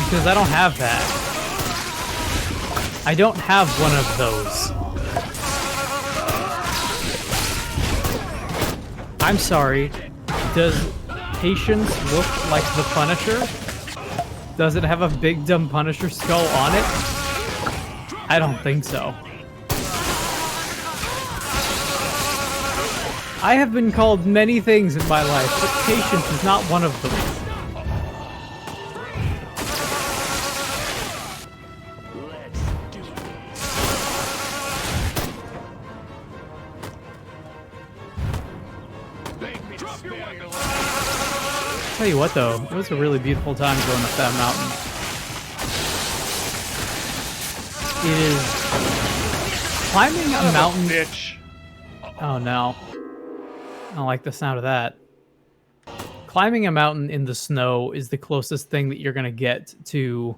Because I don't have that. I don't have one of those. I'm sorry. Does Patience look like the Punisher? Does it have a big dumb Punisher skull on it? I don't think so. I have been called many things in my life, but Patience is not one of them. Tell you what though, it was a really beautiful time going up that mountain. It is climbing a mountain. Bitch. Oh no. I don't like the sound of that. Climbing a mountain in the snow is the closest thing that you're gonna get to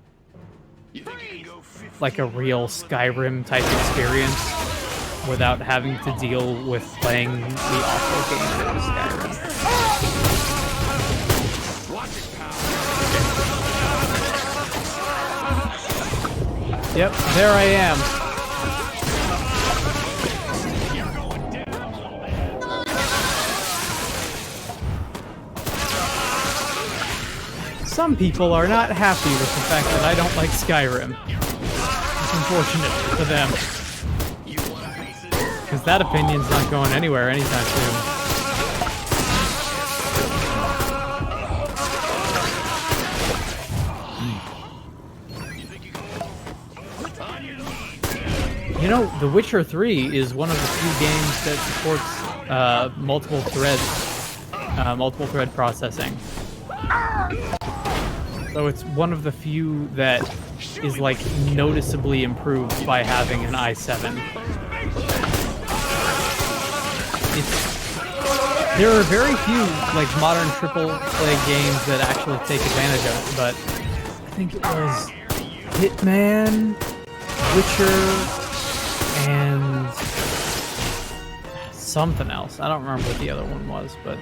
like a real Skyrim type experience without having to deal with playing the awful game that is Skyrim. Yep, there I am. Some people are not happy with the fact that I don't like Skyrim. It's unfortunate for them. Because that opinion's not going anywhere anytime soon. You know, The Witcher 3 is one of the few games that supports multiple thread processing. So it's one of the few that is like noticeably improved by having an i7. There are very few like modern AAA games that actually take advantage of it, but I think it was Hitman, Witcher, and something else. I don't remember what the other one was, but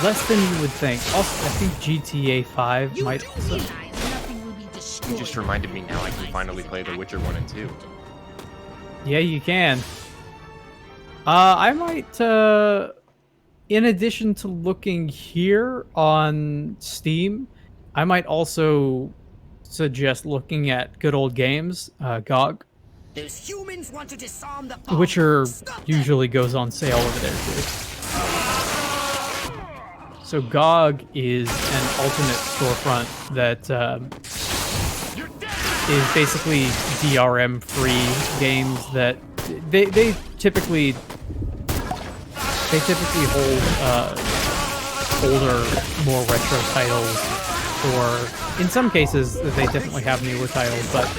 less than you would think. Also, I think GTA 5 might also. You just reminded me now I can finally play The Witcher 1 and 2. Yeah, you can. I might, in addition to looking here on Steam, I might also suggest looking at Good Old Games, GOG. Those humans want to disarm the Witcher usually goes on sale over there too. So GOG is an alternate storefront that is basically DRM-free games that they typically hold older, more retro titles, or in some cases they definitely have newer titles, but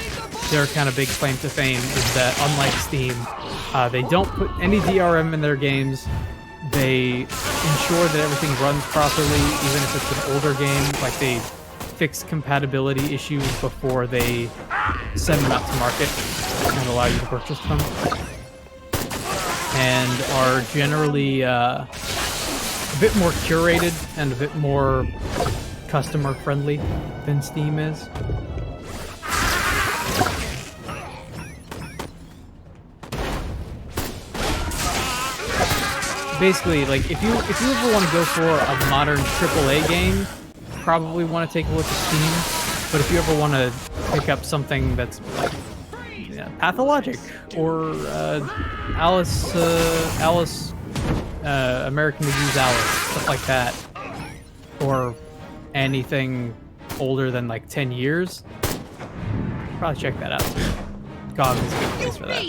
their kind of big claim to fame is that unlike Steam, they don't put any DRM in their games. They ensure that everything runs properly, even if it's an older game. Like, they fix compatibility issues before they send them out to market and allow you to purchase them. And are generally a bit more curated and a bit more customer friendly than Steam is. Basically, like if you ever want to go for a modern AAA game, probably want to take a look at Steam. But if you ever want to pick up something that's like Pathologic or Alice, American McGee's Alice, stuff like that, or anything older than like 10 years, probably check that out. GOG is a good place for that.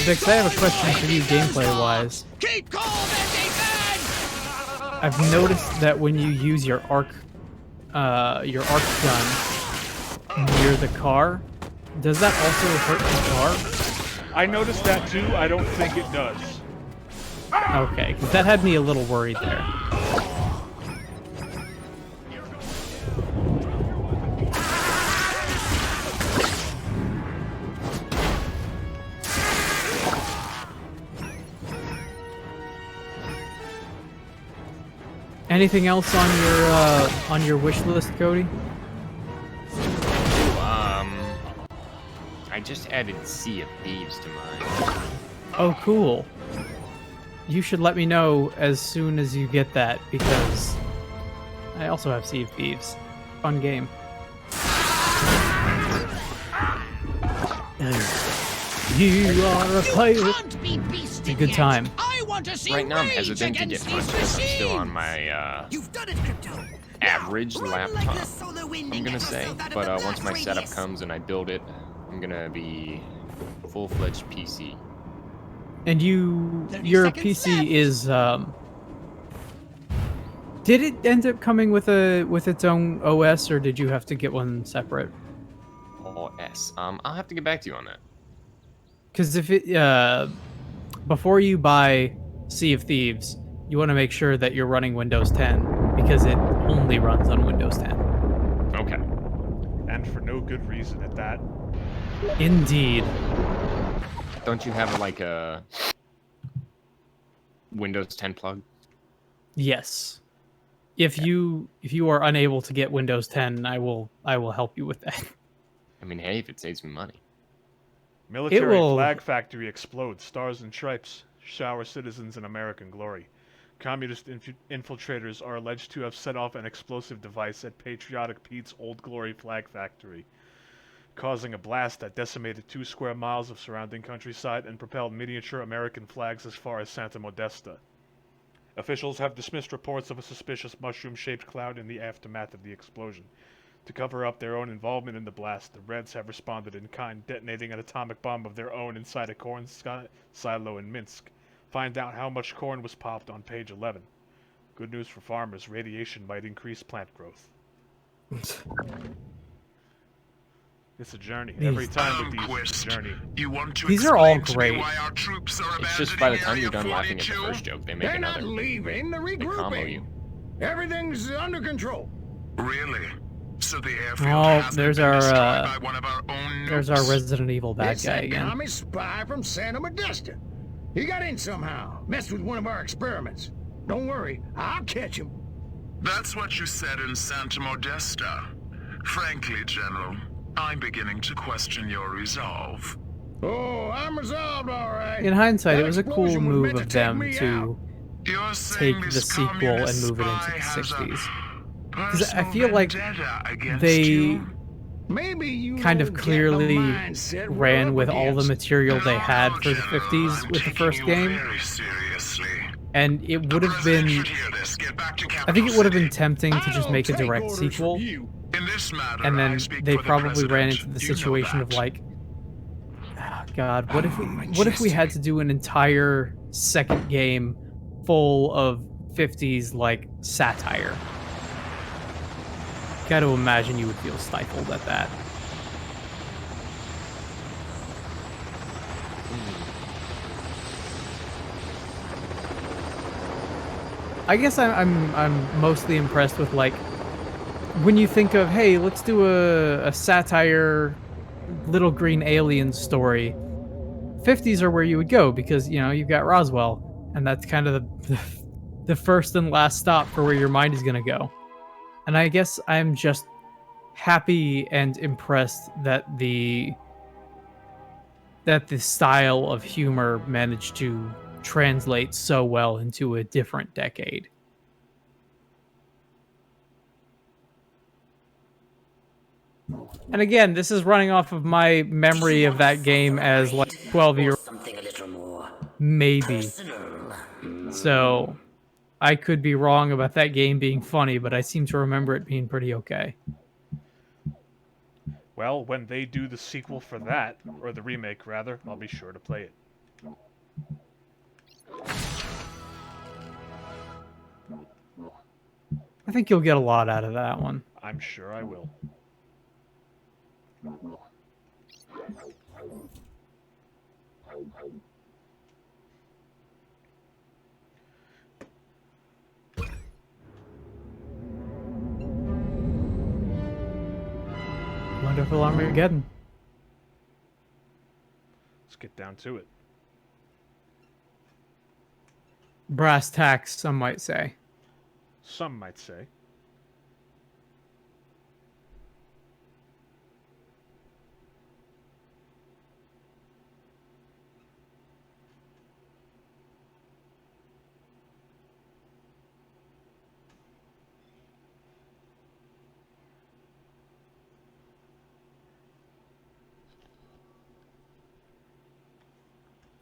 Vix, I have a question for you gameplay-wise. Keep calm and defend! I've noticed that when you use your arc gun near the car, does that also hurt the car? I noticed that too. I don't think it does. Okay, because that had me a little worried there. Anything else on your wish list, Cody? I just added Sea of Thieves to mine. Oh, cool. You should let me know as soon as you get that, because I also have Sea of Thieves. Fun game. You are a player. It's a good time. Right now I'm hesitant to get much because I'm still on my average laptop, I'm gonna say. But once my setup comes and I build it, I'm gonna be full-fledged PC. And your PC is did it end up coming with its own OS, or did you have to get one separate? OS. I'll have to get back to you on that. Because if it before you buy Sea of Thieves, you want to make sure that you're running Windows 10, because it only runs on Windows 10. Okay. And for no good reason at that. Indeed. Don't you have like a Windows 10 plug? Yes. If you are unable to get Windows 10, I will help you with that. I mean, hey, if it saves me money. Military flag factory explodes. Stars and stripes shower citizens in American glory. Communist infiltrators are alleged to have set off an explosive device at Patriotic Pete's Old Glory flag factory, causing a blast that decimated 2 square miles of surrounding countryside and propelled miniature American flags as far as Santa Modesta. Officials have dismissed reports of a suspicious mushroom-shaped cloud in the aftermath of the explosion. To cover up their own involvement in the blast, the Reds have responded in kind, detonating an atomic bomb of their own inside a corn silo in Minsk. Find out how much corn was popped on page 11. Good news for farmers, radiation might increase plant growth. It's a journey. Every time with these, it's a journey. These are all great. It's just by the time you're done laughing at the first joke, they make another. They're not leaving, they're regrouping. They combo you. Everything's under control. Really? So the airfield there's our Resident Evil bad guy again. It's a spy from Santa Modesta. He got in somehow, messed with one of our experiments. Don't worry, I'll catch him. That's what you said in Santa Modesta. Frankly, General, I'm beginning to question your resolve. Oh, I'm resolved, all right. In hindsight, it was a cool move of them to take the sequel and move it into the 60s. Because I feel like they kind of clearly ran with all the material they had for the 50s with the first game. And it would have been... I think it would have been tempting to just make a direct sequel. And then they probably ran into the situation of like, oh God, what if we had to do an entire second game full of 50s like satire? Got to imagine you would feel stifled at that. I guess I'm mostly impressed with like when you think of, hey, let's do a satire little green alien story, 50s are where you would go because, you know, you've got Roswell, and that's kind of the first and last stop for where your mind is going to go. And I guess I'm just happy and impressed that the style of humor managed to translate so well into a different decade. And again, this is running off of my memory of that game as like 12-year Something a little more maybe. personal. So I could be wrong about that game being funny, but I seem to remember it being pretty okay. Well, when they do the sequel for that, or the remake rather, I'll be sure to play it. I think you'll get a lot out of that one. I'm sure I will. Wonderful Armageddon. Let's get down to it. Brass tacks, some might say. Some might say.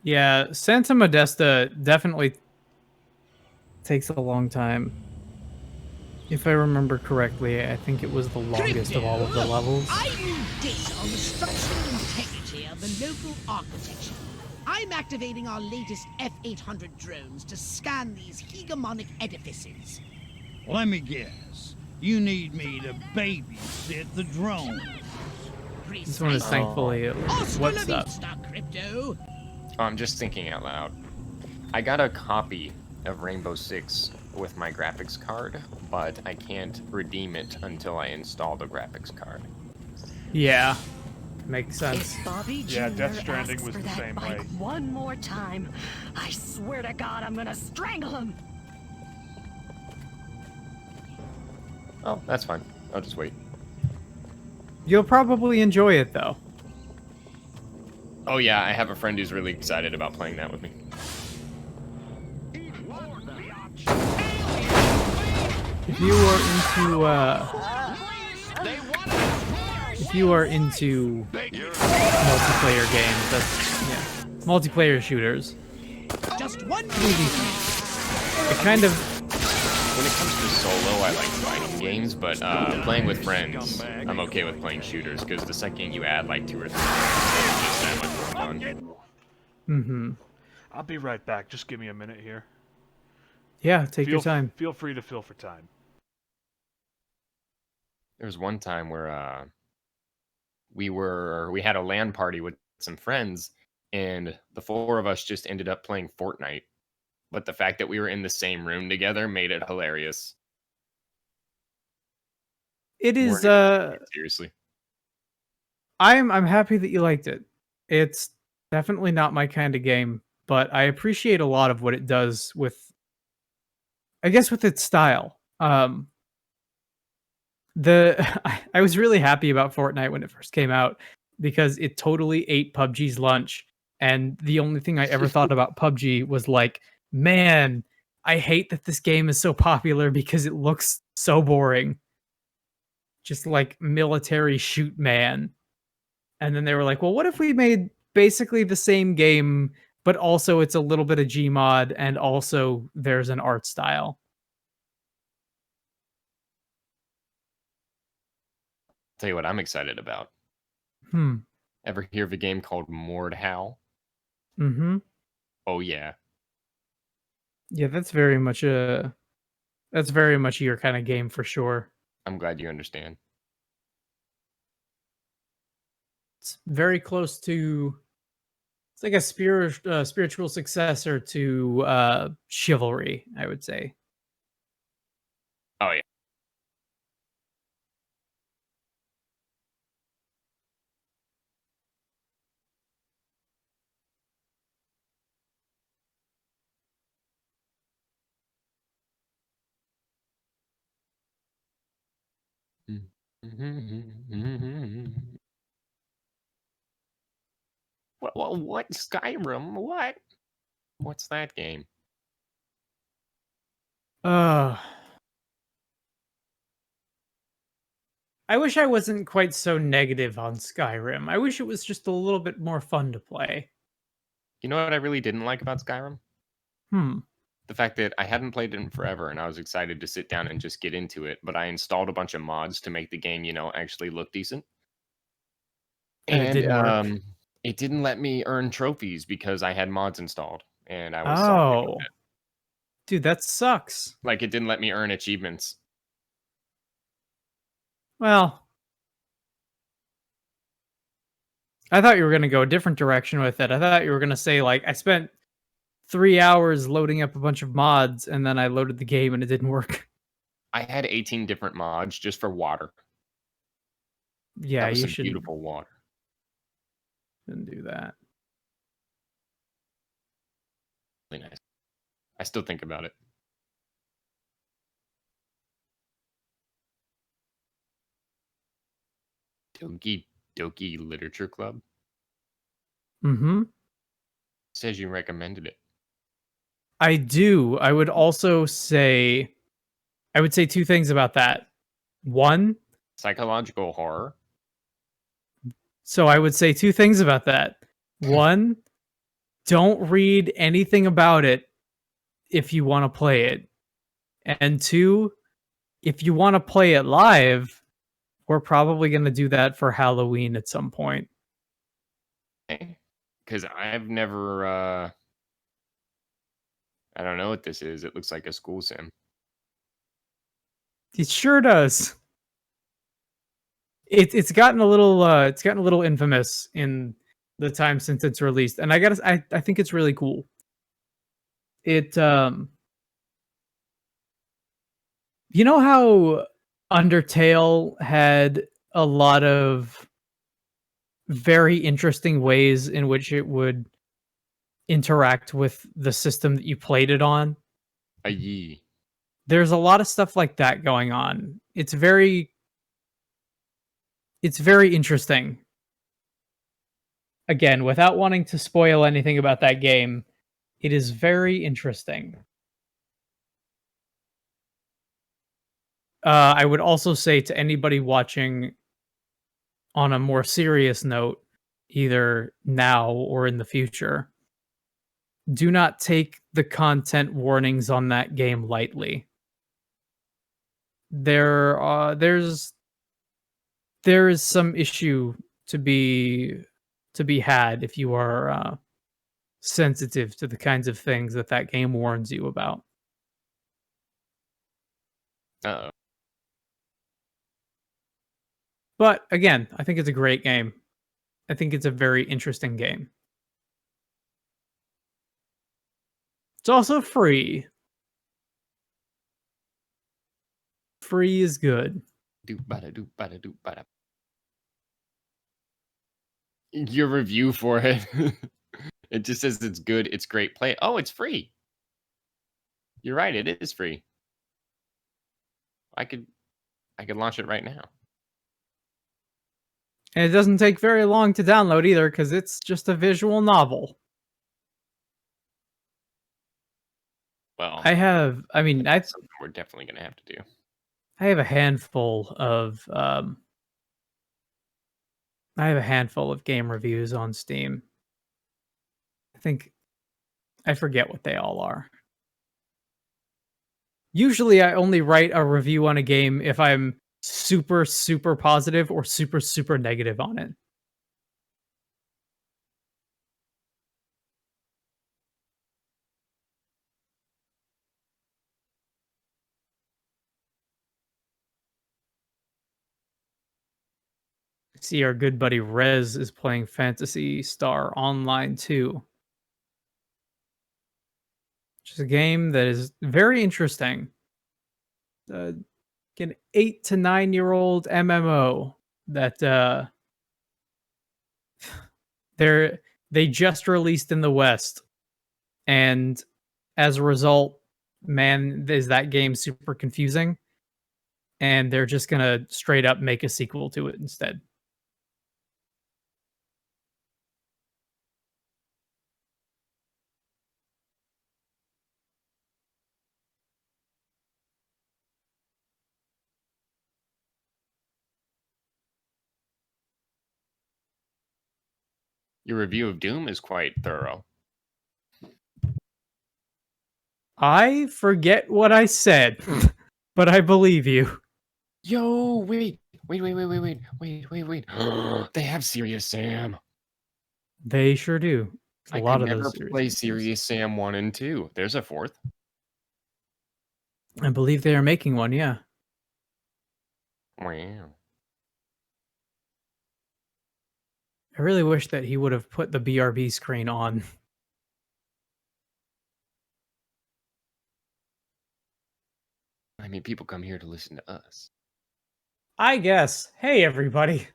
Yeah, Santa Modesta definitely takes a long time. If I remember correctly, I think it was the longest of all of the levels. I need data on the structural integrity of the local architecture. I'm activating our latest F-800 drones to scan these hegemonic edifices. Let me guess. You need me to babysit the drone. This one is thankfully what's up. Crypto. Oh, I'm just thinking out loud. I got a copy of Rainbow Six with my graphics card, but I can't redeem it until I install the graphics card. Yeah, makes sense. If Bobby Jr. Yeah, Death Stranding asks was for the that same bike way. one more time, I swear to God, I'm gonna strangle him. Oh, that's fine. I'll just wait. You'll probably enjoy it though. Oh yeah, I have a friend who's really excited about playing that with me. If you are into multiplayer games, multiplayer shooters. Just one. It kind of. When it comes to solo, I like fighting games, but playing with friends, I'm okay with playing shooters because the second you add like 2 or 3, it's just that much more fun. Mm-hmm. I'll be right back. Just give me a minute here. Yeah, take your time. Feel free to fill for time. There was one time where we had a LAN party with some friends, and the 4 of us just ended up playing Fortnite. But the fact that we were in the same room together made it hilarious. It is seriously. I'm happy that you liked it. It's definitely not my kind of game, but I appreciate a lot of what it does with its style. I was really happy about Fortnite when it first came out because it totally ate PUBG's lunch, and the only thing I ever thought about PUBG was like, man, I hate that this game is so popular because it looks so boring. Just like military shoot man. And then they were like, well, what if we made basically the same game, but also it's a little bit of Gmod and also there's an art style. Tell you what I'm excited about. Ever hear of a game called Mordhau? Mm-hmm. Oh yeah. Yeah, that's very much your kind of game for sure. I'm glad you understand. It's very close to. It's like a spiritual successor to Chivalry, I would say. Oh yeah. What Skyrim? What? What's that game? I wish I wasn't quite so negative on Skyrim. I wish it was just a little bit more fun to play. You know what I really didn't like about Skyrim? Hmm. The fact that I hadn't played it in forever and I was excited to sit down and just get into it, but I installed a bunch of mods to make the game, actually look decent. And it didn't work. It didn't let me earn trophies because I had mods installed, and I was salty with Oh. it. Dude, that sucks. Like, it didn't let me earn achievements. Well, I thought you were going to go a different direction with it. I thought you were going to say, like, I spent 3 hours loading up a bunch of mods, and then I loaded the game and it didn't work. I had 18 different mods just for water. Yeah, that was you some shouldn't, beautiful water. shouldn't do that. Really nice. I still think about it. Doki Doki Literature Club Mm-hmm. says you recommended it. I do. I would say two things about that. One, Psychological horror. so I would say two things about that. One, don't read anything about it if you want to play it. And two, if you want to play it live, we're probably going to do that for Halloween at some point. Because I've never, I don't know what this is. It looks like a school sim. It sure does. It's gotten a little infamous in the time since it's released, and I think it's really cool. It you know how Undertale had a lot of very interesting ways in which it would interact with the system that you played it on? Aye. There's a lot of stuff like that going on. It's very interesting. Again, without wanting to spoil anything about that game, it is very interesting. I would also say to anybody watching on a more serious note, either now or in the future, do not take the content warnings on that game lightly. There is some issue to be had if you are sensitive to the kinds of things that game warns you about. Uh-oh. But again, I think it's a great game. I think it's a very interesting game. It's also free. Free is good. Your review for it. It just says it's good, it's great play. Oh, it's free. You're right, it is free. I could launch it right now. And it doesn't take very long to download either, because it's just a visual novel. Well, that's something we're definitely gonna have to do. I have a handful of game reviews on Steam. I forget what they all are. Usually I only write a review on a game if I'm super, super positive or super, super negative on it. See, our good buddy Rez is playing Phantasy Star Online 2. Which is a game that is very interesting. An 8 to 9 year old MMO that they just released in the West, and as a result, man, is that game super confusing. and they're just gonna straight up make a sequel to it instead. Your review of Doom is quite thorough. I forget what I said, but I believe you. Yo, wait. They have Serious Sam. They sure do. I lot could of never those series play features. Serious Sam 1 and 2. There's a fourth. I believe they are making one, yeah. Wow. I really wish that he would have put the BRB screen on. I mean, people come here to listen to us. I guess. Hey, everybody.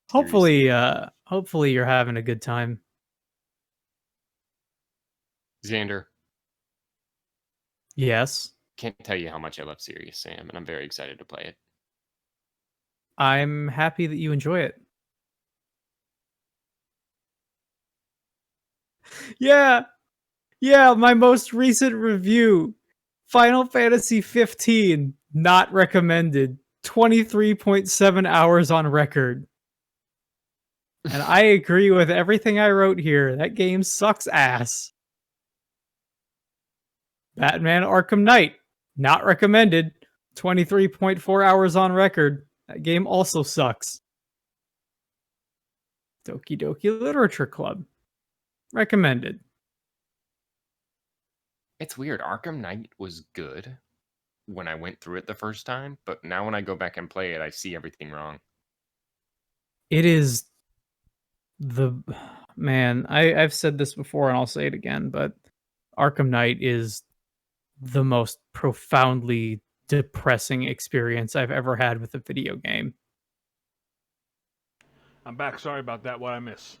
Hopefully you're having a good time. Xander, Yes. can't tell you how much I love Serious Sam, and I'm very excited to play it. I'm happy that you enjoy it. Yeah. Yeah, my most recent review. Final Fantasy 15, not recommended. 23.7 hours on record. And I agree with everything I wrote here. That game sucks ass. Batman Arkham Knight, not recommended. 23.4 hours on record. That game also sucks. Doki Doki Literature Club, recommended. It's weird. Arkham Knight was good when I went through it the first time, but now when I go back and play it, I see everything wrong. It is man, I've said this before and I'll say it again, but Arkham Knight is the most profoundly depressing experience I've ever had with a video game. I'm back. Sorry about that. What I miss?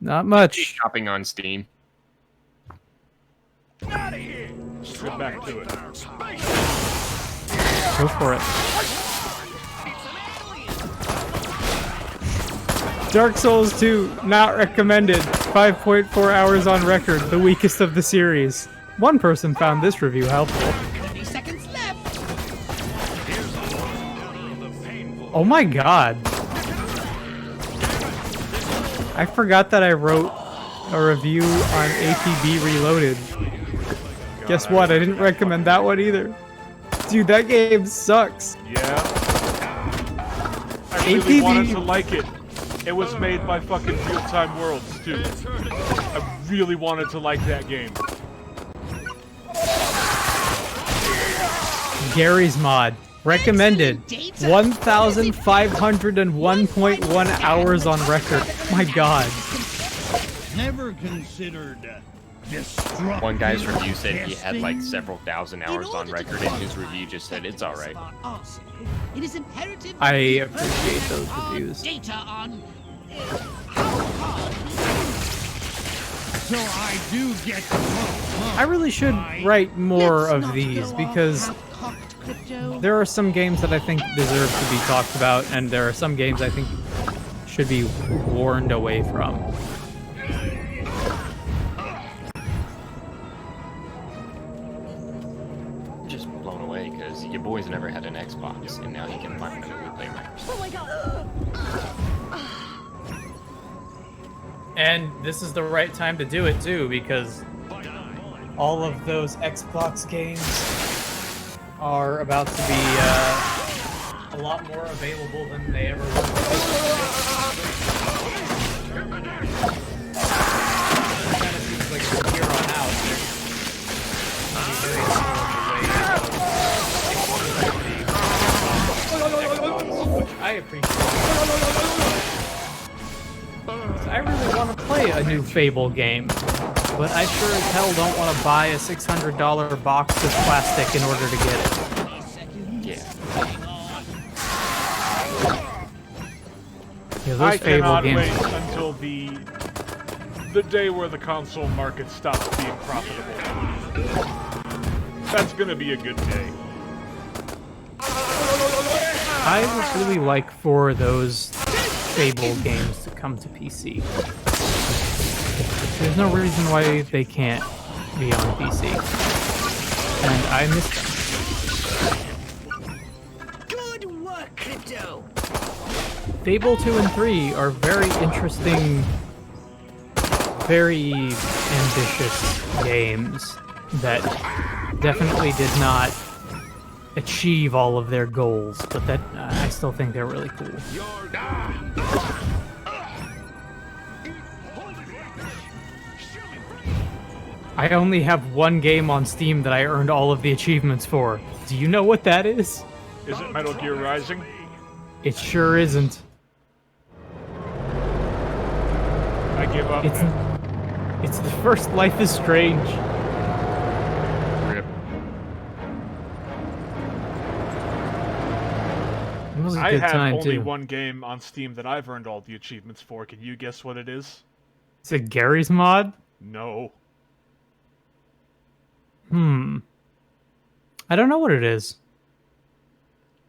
Not much. Shopping on Steam. Get back to it. Go for it. Dark Souls 2, not recommended. 5.4 hours on record, the weakest of the series. One person found this review helpful. 30 seconds left. Oh my god. I forgot that I wrote a review on APB Reloaded. Guess what? I didn't recommend that one either. Dude, that game sucks. Yeah. I really wanted to like it. It was made by fucking Real Time Worlds, too. I really wanted to like that game. Gary's Mod, recommended. 1,501.1 hours on record. My god. Never considered destructive. One guy's review said he had like several thousand hours on record, and his review just said it's alright. It is imperative. I appreciate those reviews. Data on. So I do get to I really should write more of these because there are some games that I think deserve to be talked about, and there are some games I think should be warned away from. Just blown away because your boy's never had an Xbox, and now he can finally play Microsoft. Oh my god. And this is the right time to do it too, because all of those Xbox games are about to be a lot more available than they ever were. It kind of seems like from here on out, there's very which I appreciate. I really want to play a new Fable game, but I sure as hell don't want to buy a $600 box of plastic in order to get it. Yeah, those I Fable cannot games. wait until the day where the console market stops being profitable. That's gonna be a good day. I would really like for those Fable games to come to PC. There's no reason why they can't be on PC. And I miss them. Good work, Crypto. Fable 2 and 3 are very interesting, very ambitious games that definitely did not achieve all of their goals, but that I still think they're really cool. I only have one game on Steam that I earned all of the achievements for. Do you know what that is? Is it Metal Gear Rising? It sure isn't. I give up. It's the first Life is Strange. Rip. It was a I good have time only too. one game on Steam that I've earned all the achievements for. Can you guess what it is? Is it Gary's mod? No. I don't know what it is.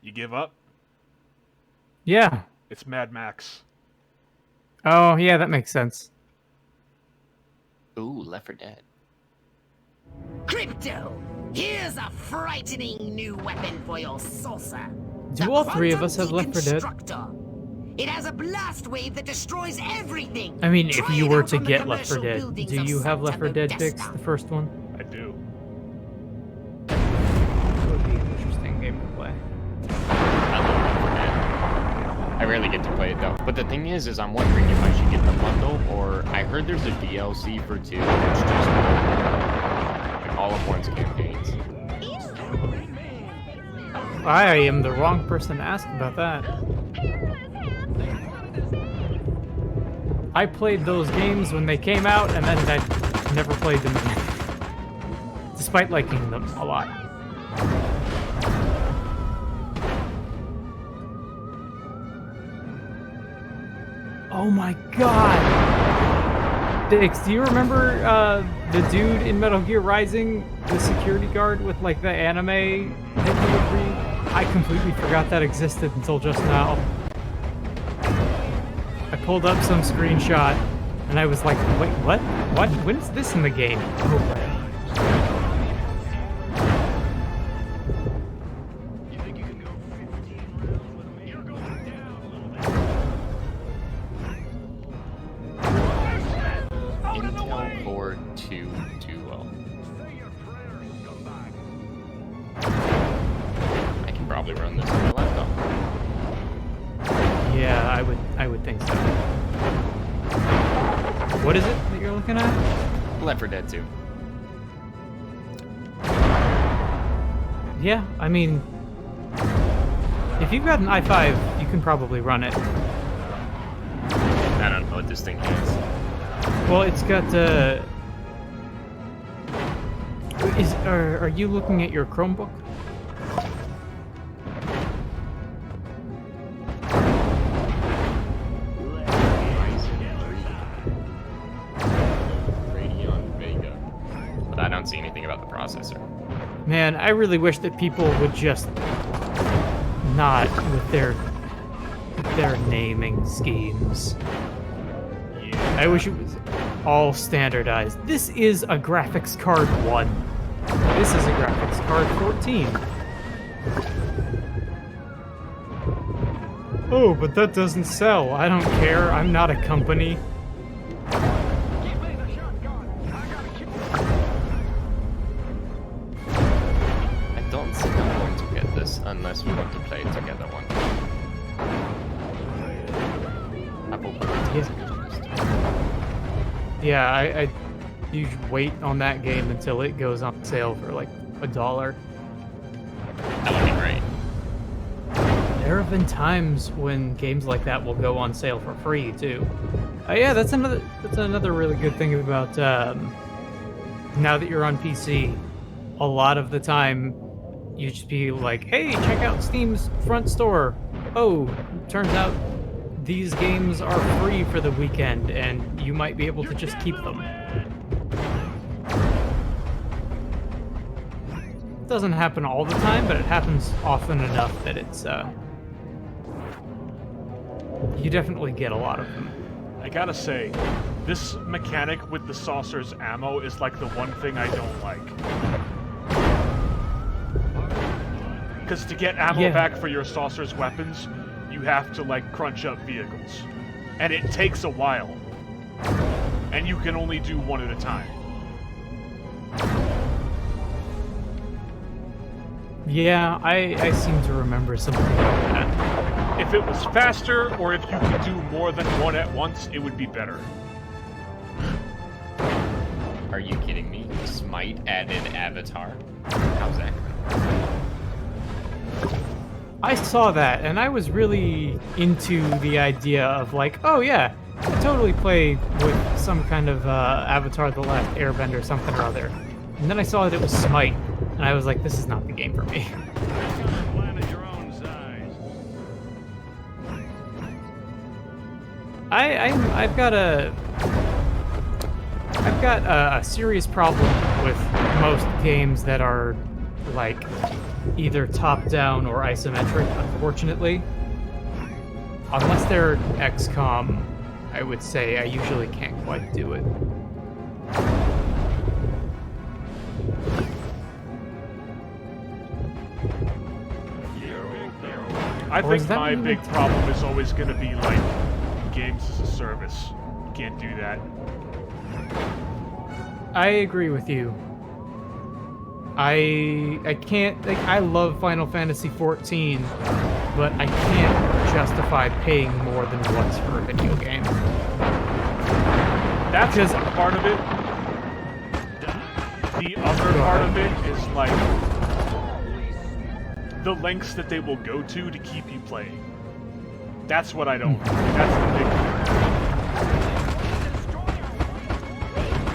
You give up? Yeah. It's Mad Max. Oh, yeah, that makes sense. Ooh, Left 4 Dead. Crypto, here's a frightening new weapon for your saucer. Do all three of us have Left 4 Dead? It has a blast wave that destroys everything. I mean, if Try you it were out to on the get Left 4 commercial Dead, buildings do of you have Left 4 Dead Santa fixed, Modesta. the first one? I do. It would be an interesting game to play. I love Left 4 Dead. I rarely get to play it though. But the thing is I'm wondering if I should get the bundle, or I heard there's a DLC for 2 that's just like all of one's campaigns. I am the wrong person to ask about that. I played those games when they came out, and then I never played them again. Despite liking them a lot. Oh my god! Dix, do you remember the dude in Metal Gear Rising, the security guard with like the anime head delivery? I completely forgot that existed until just now. I pulled up some screenshot and I was like, wait, what? What? When is this in the game? Oh, right. Intel Core 2 Duo. I can probably run this on my laptop. Yeah, I would think so. What is it that you're looking at? Left 4 Dead 2. Yeah, I mean, if you've got an i5, you can probably run it. I don't know what this thing is. Well, it's got are you looking at your Chromebook? But I don't see anything about the processor. Man, I really wish that people would just not with their naming schemes. I wish it was all standardized. This is a graphics card 1. This is a graphics card 14. Oh, but that doesn't sell. I don't care. I'm not a company. I don't think I'm going to get this unless we want to play it together one day. Apple Yeah, I you should wait on that game until it goes on sale for like $1. That would be great. There have been times when games like that will go on sale for free too. Yeah, that's another really good thing about now that you're on PC. A lot of the time, you just be like, "Hey, check out Steam's front store." Oh, turns out these games are free for the weekend, and you might be able to just keep them. It doesn't happen all the time, but it happens often enough that it's you definitely get a lot of them. I gotta say, this mechanic with the saucer's ammo is like the one thing I don't like. Because to get ammo back for your saucer's weapons, you have to, like, crunch up vehicles. And it takes a while. And you can only do one at a time. Yeah, I seem to remember something like that. If it was faster, or if you could do more than one at once, it would be better. Are you kidding me? Smite added Avatar? How's that? I saw that, and I was really into the idea of like, oh yeah, I totally play with some kind of Avatar The Last Airbender something or other. And then I saw that it was Smite, and I was like, this is not the game for me. I've got a serious problem with most games that are like either top-down or isometric, unfortunately. Unless they're XCOM, I would say I usually can't quite do it. I think my big problem is always going to be like games as a service. You can't do that. I agree with you. I can't, like, I love Final Fantasy XIV, but I can't justify paying more than once for a video game. That's just part of it. The other part of it is like the lengths that they will go to keep you playing. That's what I don't like. That's the big thing.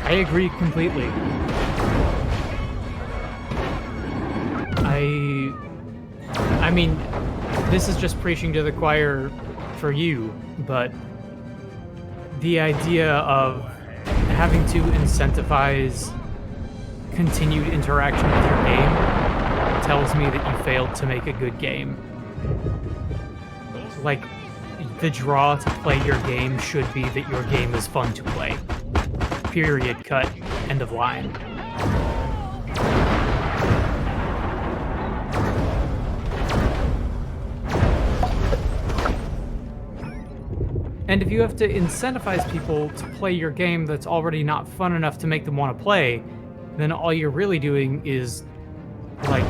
I agree completely. I mean, this is just preaching to the choir for you, but the idea of having to incentivize continued interaction with your game tells me that you failed to make a good game. Like, the draw to play your game should be that your game is fun to play. Period, cut, end of line. And if you have to incentivize people to play your game that's already not fun enough to make them want to play, then all you're really doing is, like,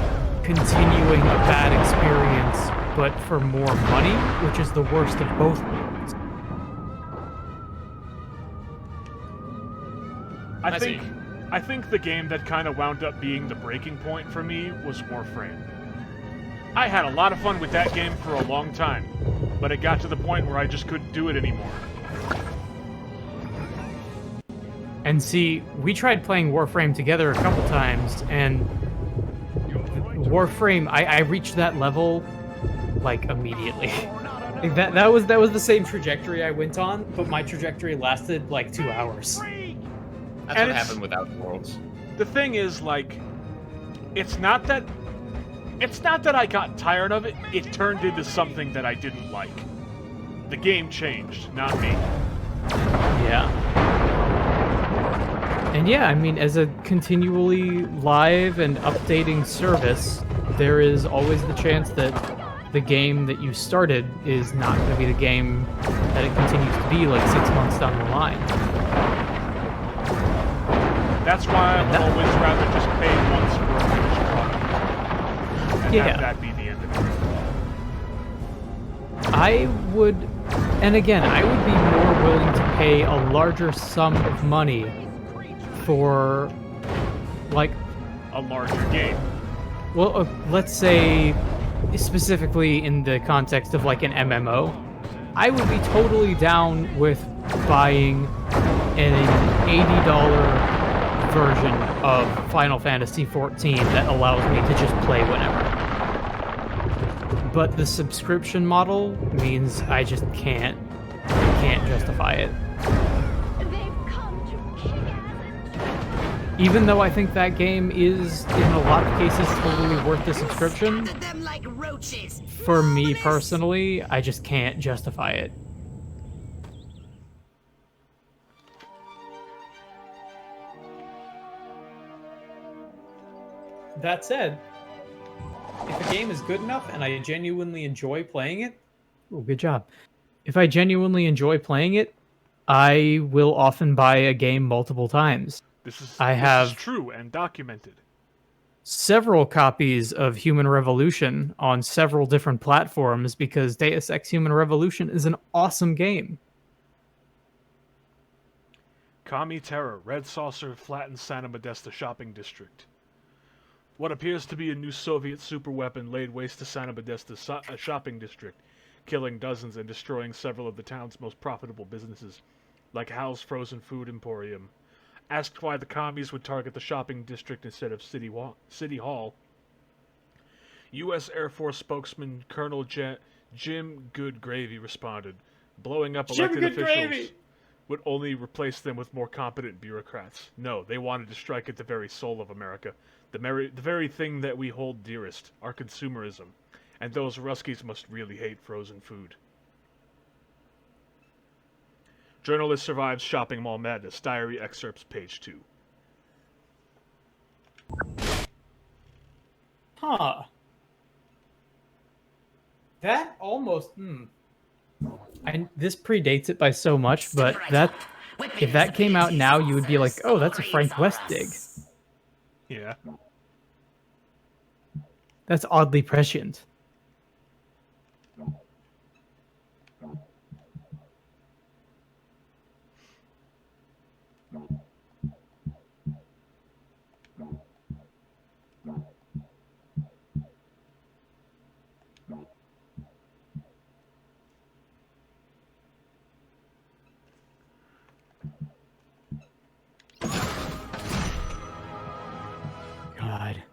continuing a bad experience, but for more money, which is the worst of both worlds. I think the game that kind of wound up being the breaking point for me was Warframe. I had a lot of fun with that game for a long time, but it got to the point where I just couldn't do it anymore. And see, we tried playing Warframe together a couple times, and Warframe, I reached that level, like, immediately. that was the same trajectory I went on, but my trajectory lasted, like, 2 hours. That's what happened with Outer Worlds. The thing is, like, it's not that I got tired of it, it turned into something that I didn't like. The game changed, not me. Yeah. And yeah, I mean, as a continually live and updating service, there is always the chance that the game that you started is not going to be the game that it continues to be like 6 months down the line. That's why I would always rather just pay once for a finished product. And have that be the end of it. I would, and again, I would be more willing to pay a larger sum of money for, like, a larger game. Well, let's say, specifically in the context of, like, an MMO, I would be totally down with buying an $80 version of Final Fantasy XIV that allows me to just play whenever. But the subscription model means I just can't justify it. Even though I think that game is, in a lot of cases, totally worth the subscription, for me personally, I just can't justify it. That said, if a game is good enough and I genuinely enjoy playing it, oh, good job. If I genuinely enjoy playing it, I will often buy a game multiple times. This is have this is true and documented. several copies of Human Revolution on several different platforms because Deus Ex Human Revolution is an awesome game. Kami Terror, Red Saucer flattens Santa Modesta shopping district. What appears to be a new Soviet superweapon laid waste to Santa Modesta's shopping district, killing dozens and destroying several of the town's most profitable businesses, like Hal's Frozen Food Emporium. Asked why the commies would target the shopping district instead of City Hall, U.S. Air Force spokesman Colonel Jim Good Gravy responded, blowing up elected officials would only replace them with more competent bureaucrats. No, they wanted to strike at the very soul of America, the very thing that we hold dearest, our consumerism. And those Ruskies must really hate frozen food. Journalist survives shopping mall madness. Diary excerpts, page 2. Huh. That almost... this predates it by so much, but if that came out now, you would be like, oh, that's a Frank West dig. Yeah. That's oddly prescient. God.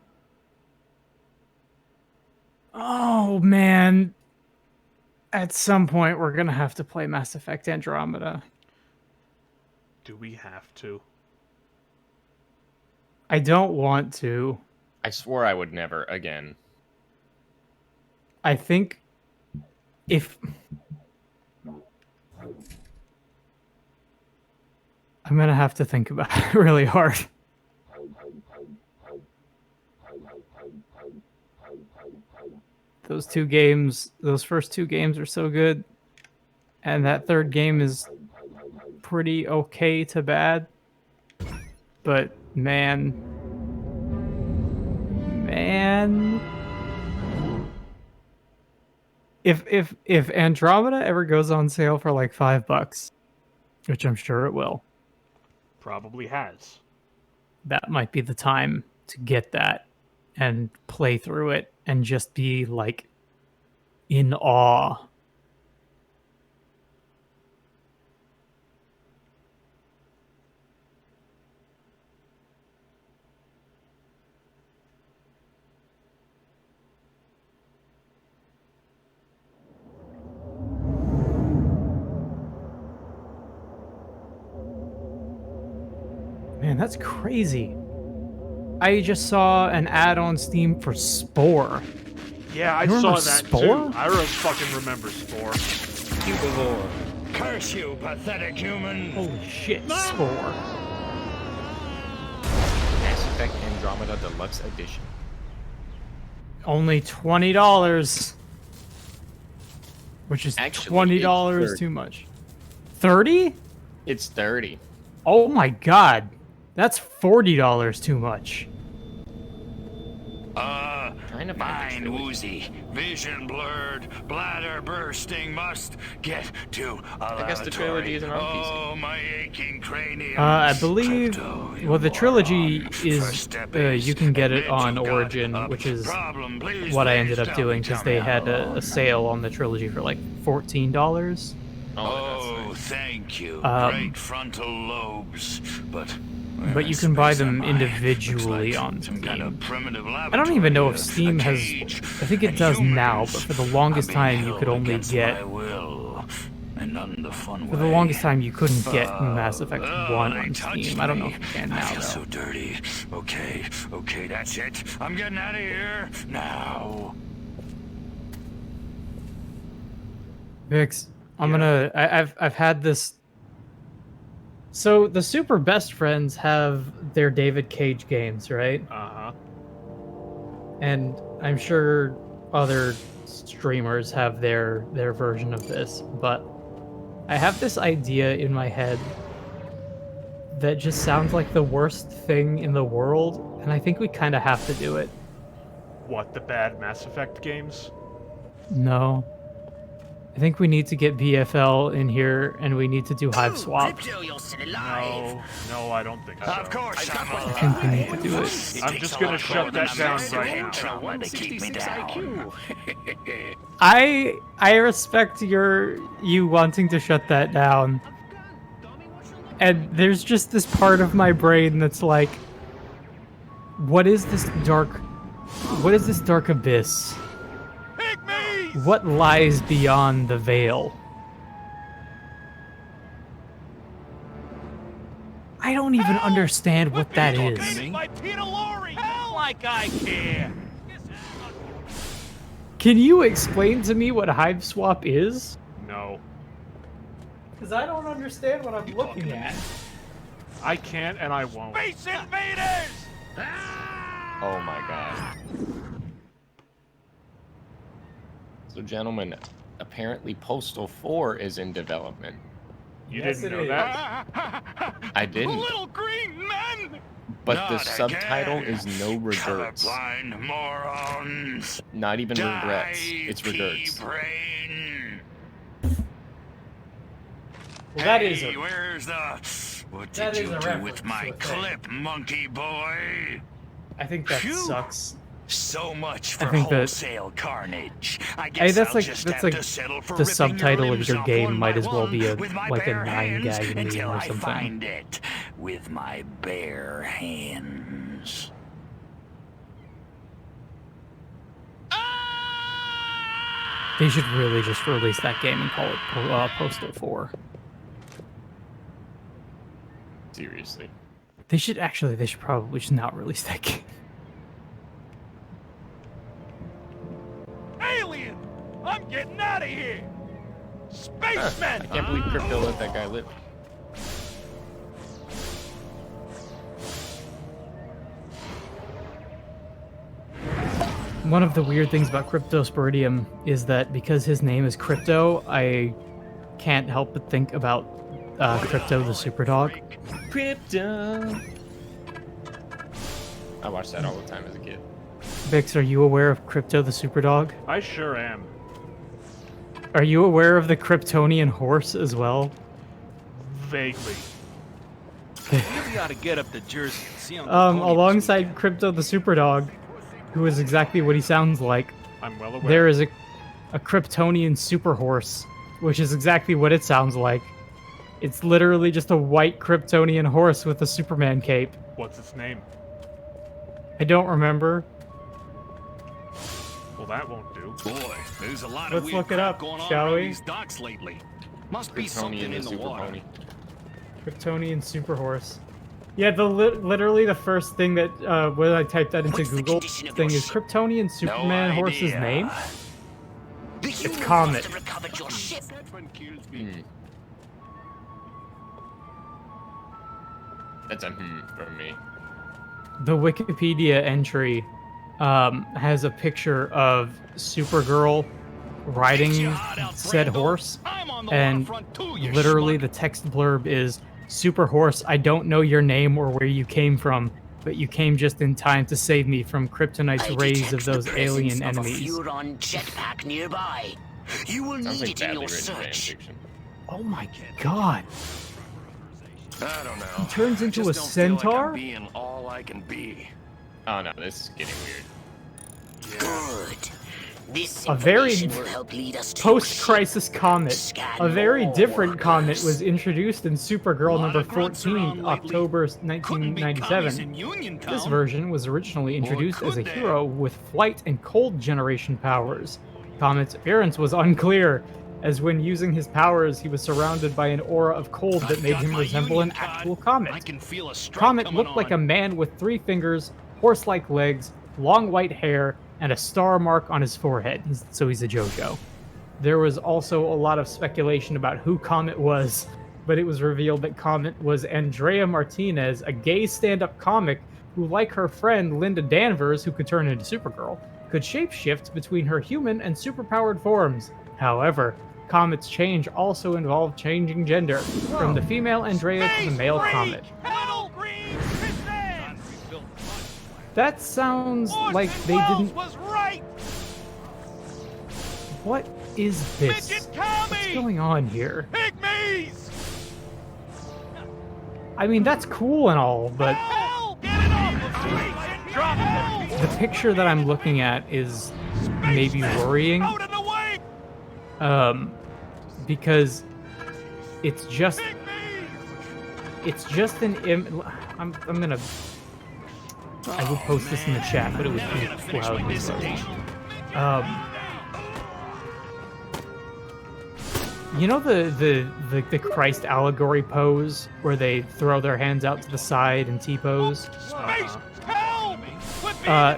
Oh, man. At some point, we're going to have to play Mass Effect Andromeda. Do we have to? I don't want to. I swore I would never again. I think if... I'm going to have to think about it really hard. Those first two games are so good. And that third game is pretty okay to bad. But man. If Andromeda ever goes on sale for like $5, which I'm sure it will. Probably has. That might be the time to get that and play through it and just be like in awe. Man, that's crazy. I just saw an ad on Steam for Spore. Yeah, I saw that too. I fucking remember Spore. Cubivore. Curse you, pathetic human. Holy shit, Spore. Mass Effect Andromeda Deluxe Edition. Only $20. Which is Actually, $20 too much. 30? It's 30. Oh my god. That's $40 too much. Mind woozy, vision blurred, bladder bursting, must get to a I guess the trilogy isn't on PC. Oh, my aching cranium. I believe, well, the trilogy is, you can get it on Origin, which is what I ended up doing, because they had a sale on the trilogy for like $14. Oh, thank you. Great frontal lobes, but you can buy them individually on Steam. I don't even know if Steam has... I think it does now, but for the longest time you could only get... For the longest time you couldn't get Mass Effect 1 on Steam. I don't know if you can now, though. So dirty. Okay, that's it. I'm getting out of here now. Vix, I've had this... So, the Super Best Friends have their David Cage games, right? Uh-huh. and I'm sure other streamers have their version of this, but I have this idea in my head that just sounds like the worst thing in the world, and I think we kind of have to do it. What, the bad Mass Effect games? No. I think we need to get BFL in here, and we need to do Hive Swap. No, I don't think so. Of course I'm I think we need to do it. I'm just gonna shut that down right now. 166 IQ. I respect you wanting to shut that down. And there's just this part of my brain that's like, what is this dark abyss? What lies beyond the veil? I don't even understand what that is. Like I care. Can you explain to me what Hive Swap is? No. Because I don't understand what I'm looking at. I can't and I won't. Space invaders! Oh my god. So, gentlemen, apparently Postal 4 is in development. You Yes, didn't it know is. that? I didn't. Little green men! But the Not subtitle again. is no regrets. Colorblind morons. Not even regrets. It's regrets. Brain. Well, that is Hey, a where's the... What that did is you a do reference with my to a thing. clip, monkey boy? I think that Phew. sucks. So much I for think that- wholesale carnage. I Hey, guess that's I'll like just that's have like to settle for the ripping subtitle your of limbs your off game one might by as well one be a with my like a bare 9 hands gag meme until or I something. find it with my bare hands. They should really just release that game and call it Postal 4. Seriously. They should probably just not release that game. Alien! I'm getting out of here! Spacemen! I can't believe Crypto let that guy live. One of the weird things about Cryptosporidium is that because his name is Crypto, I can't help but think about Crypto the Superdog. Crypto. I watched that all the time as a kid. Vix, are you aware of Crypto the Superdog? I sure am. Are you aware of the Kryptonian horse as well? Vaguely. Really ought to get up to Jersey and see Uncle Tony this Alongside weekend. Crypto the Superdog, who is exactly what he sounds like, I'm well aware. there is a Kryptonian super horse, which is exactly what it sounds like. It's literally just a white Kryptonian horse with a Superman cape. What's its name? I don't remember. Well, that won't do. Boy, there's a lot Let's of weird look it crap up, going on shall around we? these docks lately. Must be something Kryptonian in the the Super water. Pony. Kryptonian super horse. Yeah, literally the first thing that when I typed that into What's the Google condition of thing your is ship? Kryptonian Superman horse's idea. name. The humans Comet. must have recovered your ship. That's a from me. The Wikipedia entry has a picture of Supergirl riding said horse, and literally the text blurb is, "Super horse, I don't know your name or where you came from, but you came just in time to save me from Kryptonite's I rays detect of those the alien presence of enemies." a Furon jetpack nearby. You will Sounds need like it in badly your written fan search. fiction. Oh my god. I don't know. He turns into I a just don't feel like centaur? I'm being all I can be. Oh no, this is getting weird. Good. This A very information will help lead us to your post-crisis comet. A very different comet was introduced in Supergirl number 14, October 1997. This version was originally introduced as a hero with flight and cold generation powers. Comet's appearance was unclear, as when using his powers, he was surrounded by an aura of cold that made him resemble an actual comet. I can feel a strike Comet coming looked like a on. man with 3 fingers, horse-like legs, long white hair, and a star mark on his forehead, so he's a JoJo. There was also a lot of speculation about who Comet was, but it was revealed that Comet was Andrea Martinez, a gay stand-up comic who, like her friend Linda Danvers, who could turn into Supergirl, could shapeshift between her human and superpowered forms. However, Comet's change also involved changing gender, from the female Andrea to the male Comet. That sounds like they didn't... What is this? What's going on here? I mean, that's cool and all, but... The picture that I'm looking at is maybe worrying. Because it's just an I'm gonna... I would post this in the chat, but it was too loudly so. You know the Christ allegory pose where they throw their hands out to the side and T-pose?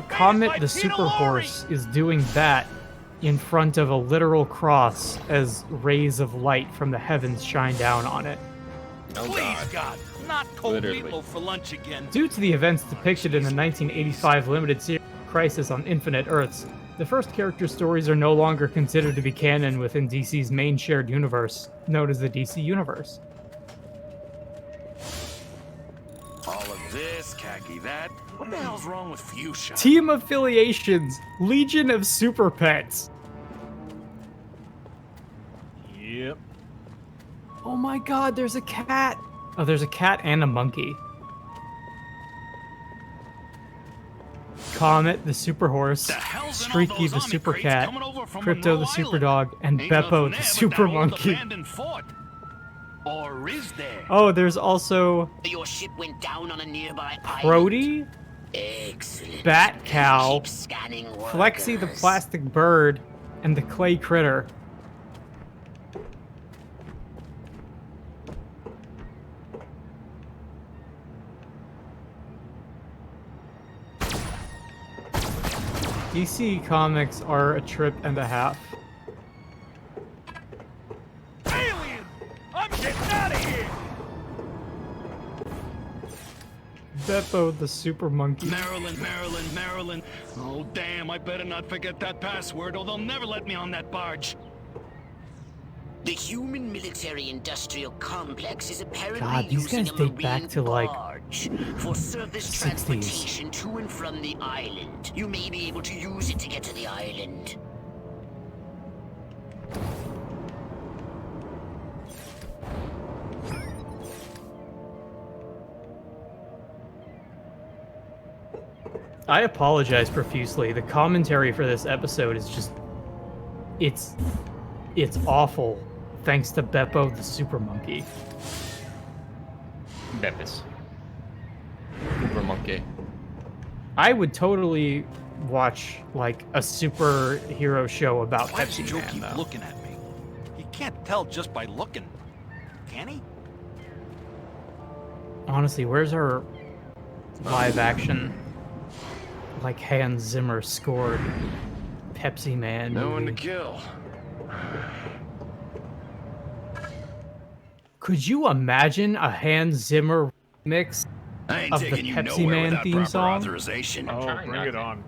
Comet the Super Horse is doing that in front of a literal cross as rays of light from the heavens shine down on it. Oh, Please, God, not cold Literally. meatloaf for lunch again. Due to the events depicted in the 1985 limited series Crisis on Infinite Earths, the first character stories are no longer considered to be canon within DC's main shared universe, known as the DC Universe. All of this, khaki that. What the hell's wrong with Fuchsia? Team affiliations, Legion of Super Pets. Yep. Oh my god, there's a cat. Oh, there's a cat and a monkey. Comet the Super Horse, Streaky the Super Cat, Crypto the Super Dog, and Beppo the Super Monkey. Or is there? Oh, there's also Your ship went down on a nearby island. Brody, Excellent. Bat Cow, Keep scanning Flexi the workers. Plastic Bird, and the Clay Critter. DC Comics are a trip and a half. Alien! I'm getting out of here! Beppo the Super Monkey. Maryland. Oh, damn, I better not forget that password or they'll never let me on that barge. The human military-industrial complex is apparently God, these using guys a date marine back to, like, barge for surface 60s. transportation to and from the island. You may be able to use it to get to the island. I apologize profusely. The commentary for this episode is just... It's awful, thanks to Beppo the Super Monkey. Beppis. Super monkey. I would totally watch, like, a superhero show about Why does Pepsi Joe Man, keep though. looking at me? He can't tell just by looking. Can he? Honestly, where's our live-action, like, Hans Zimmer scored Pepsi Man No one to movie? kill. Could you imagine a Hans Zimmer mix I ain't of the taking you Pepsi nowhere Man without theme proper song? authorization. Oh, trying bring not it to. on.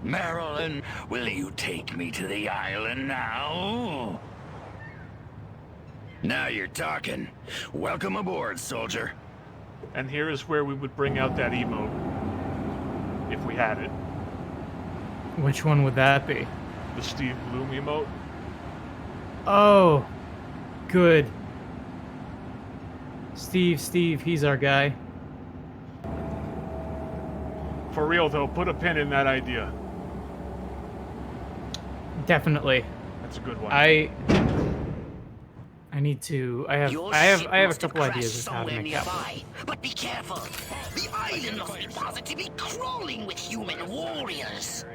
Marilyn, will you take me to the island now? Now you're talking. Welcome aboard, soldier. And here is where we would bring out that emote. If we had it. Which one would that be? The Steve Bloom emote. Oh, good. Steve, he's our guy. For real though, put a pin in that idea. Definitely. That's a good one. I need to. I have Your a ship couple must have ideas crashed of how to somewhere make that nearby. work. But be careful. The island must be positively crawling with human warriors.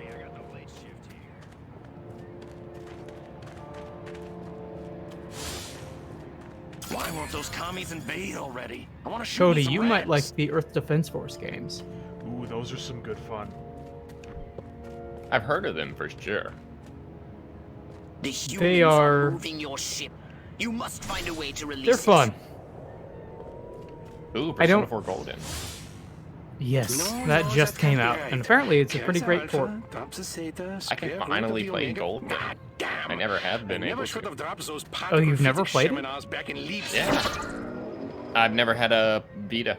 Why won't those commies invade already? I want to shoot Cody, some you might rats. like the Earth Defense Force games. Ooh, those are some good fun. I've heard of them for sure. The humans They are. moving your ship. You must find a way to release They're fun. it. Ooh, I don't- Persona 4 Golden. Yes, that just came out, and apparently it's a pretty great port. I can finally play Golden. I never have been able should to. have dropped those Oh, you've never played it? seminars back in Leipzig. Yeah. I've never had a Vita.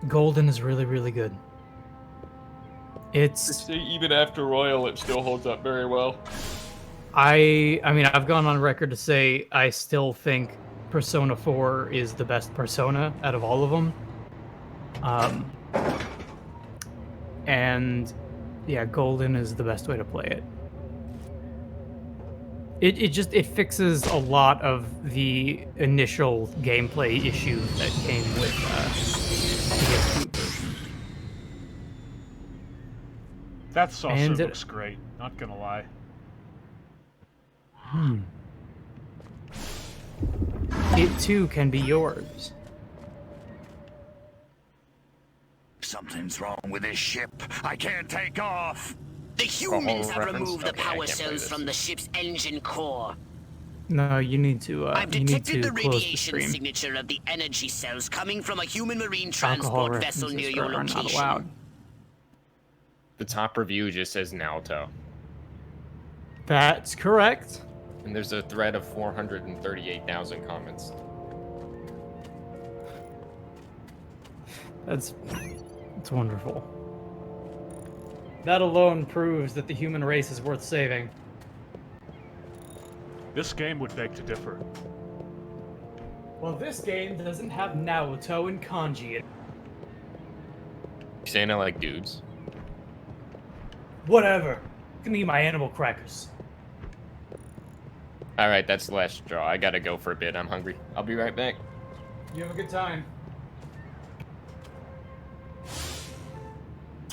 Golden is really, really good. It's Even after Royal, it still holds up very well. I mean, I've gone on record to say I still think Persona 4 is the best Persona out of all of them. And yeah, Golden is the best way to play it. It fixes a lot of the initial gameplay issues that came with PS2 version. That saucer And looks great, not gonna lie. It too can be yours. Something's wrong with this ship. I can't take off. The humans have reference? removed the Okay, I power can't play cells this. from the ship's engine core. No, you need to. I've You need detected to the close the radiation stream. signature of the energy cells coming from a human marine Alcohol transport vessel references near your are not location. allowed. The top review just says Naoto. That's correct. And there's a thread of 438,000 comments. That's wonderful. That alone proves that the human race is worth saving. This game would beg to differ. Well, this game doesn't have Naoto and Kanji in it. You saying I like dudes? Whatever. Give me my animal crackers. Alright, that's the last straw. I gotta go for a bit. I'm hungry. I'll be right back. You have a good time.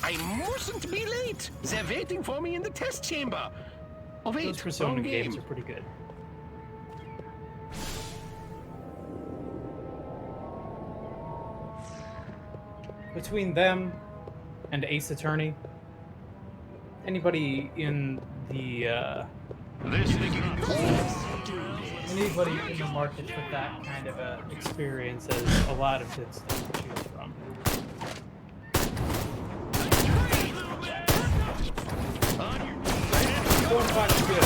I mustn't be late. They're waiting for me in the test chamber. Oh wait, Those Persona wrong games game. are pretty good. Between them and Ace Attorney, anybody in the anybody in the market for that kind of a experience has a lot of good stuff to choose from. Going back to good.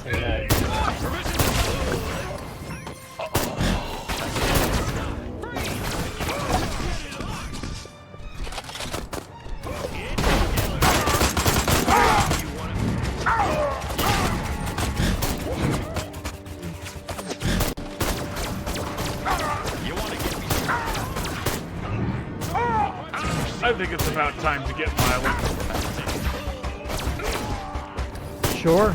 Say that. I think it's about time to get violent. Sure.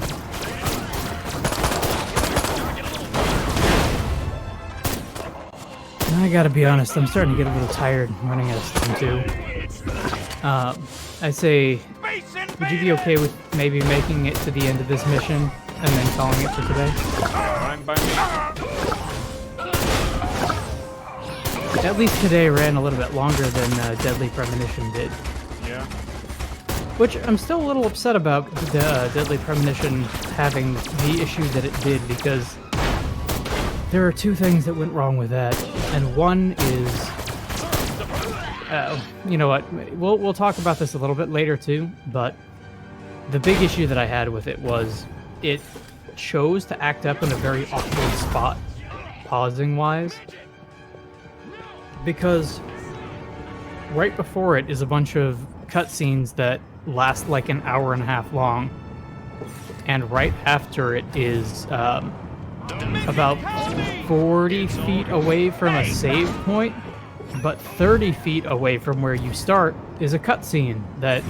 I gotta be honest, I'm starting to get a little tired running out of steam too. I'd say, would you be okay with maybe making it to the end of this mission and then calling it for today? Fine by me. At least today ran a little bit longer than Deadly Premonition did. Yeah. Which I'm still a little upset about the Deadly Premonition having the issue that it did, because there are two things that went wrong with that, and one is, you know what? We'll talk about this a little bit later too. But the big issue that I had with it was it chose to act up in a very awkward spot, pausing wise, because right before it is a bunch of cutscenes that last like an hour and a half long, and right after it is about 40 feet away from a save point, but 30 feet away from where you start is a cutscene that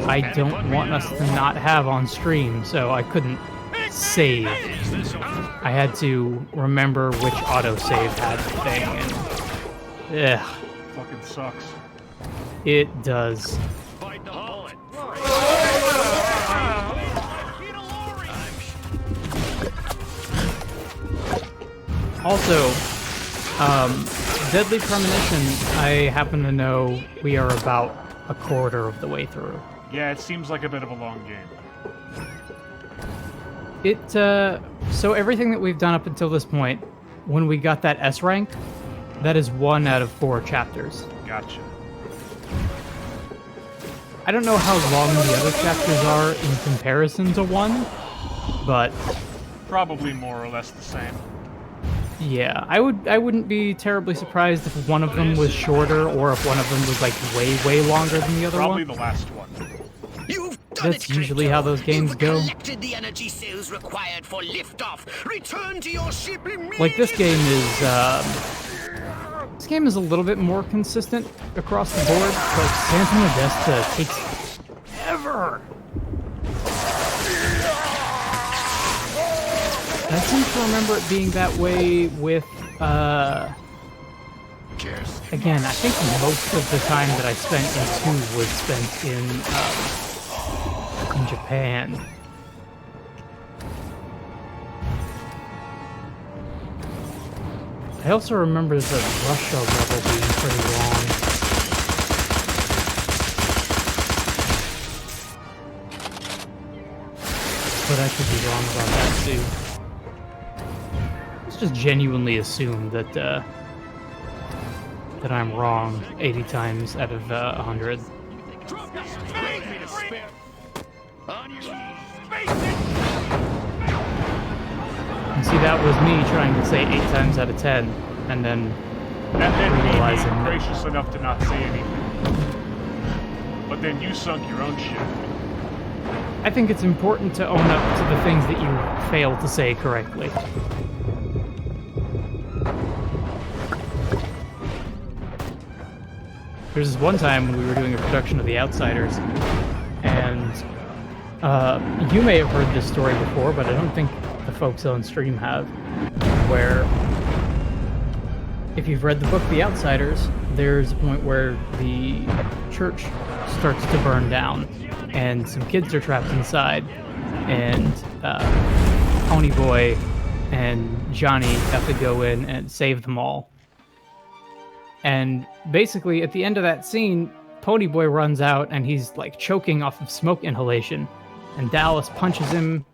I don't want us to not have on stream, so I couldn't save. I had to remember which autosave had the thing, and Fucking sucks. it does. Also, Deadly Premonition, I happen to know we are about a quarter of the way through. Yeah, it seems like a bit of a long game. It So everything that we've done up until this point, when we got that S rank, that is 1 out of 4 chapters. Gotcha. I don't know how long the other chapters are in comparison to 1, but Probably more or less the same. yeah, I wouldn't be terribly surprised if one of them was shorter or if one of them was like way longer than the other Probably one. the last one. That's usually how those games go. Collected the energy cells required for liftoff. Return to your ship immediately. Like this game is a little bit more consistent across the board, but Santa Modesta takes forever. I seem to remember it being that way with, again, I think most of the time that I spent in 2 was spent in Japan. I also remember the Russia level being pretty long. But I could be wrong about that too. Let's just genuinely assume that that I'm wrong 80 times out of 100. And see, that was me trying to say 8 times out of 10, and then realizing being that gracious enough to not say anything. But then you sunk your own ship. I think it's important to own up to the things that you fail to say correctly. There's this one time when we were doing a production of The Outsiders, and you may have heard this story before, but I don't think the folks on stream have, where if you've read the book The Outsiders, there's a point where the church starts to burn down, and some kids are trapped inside, and Ponyboy and Johnny have to go in and save them all. And basically, at the end of that scene, Ponyboy runs out, and he's like choking off of smoke inhalation, and Dallas punches him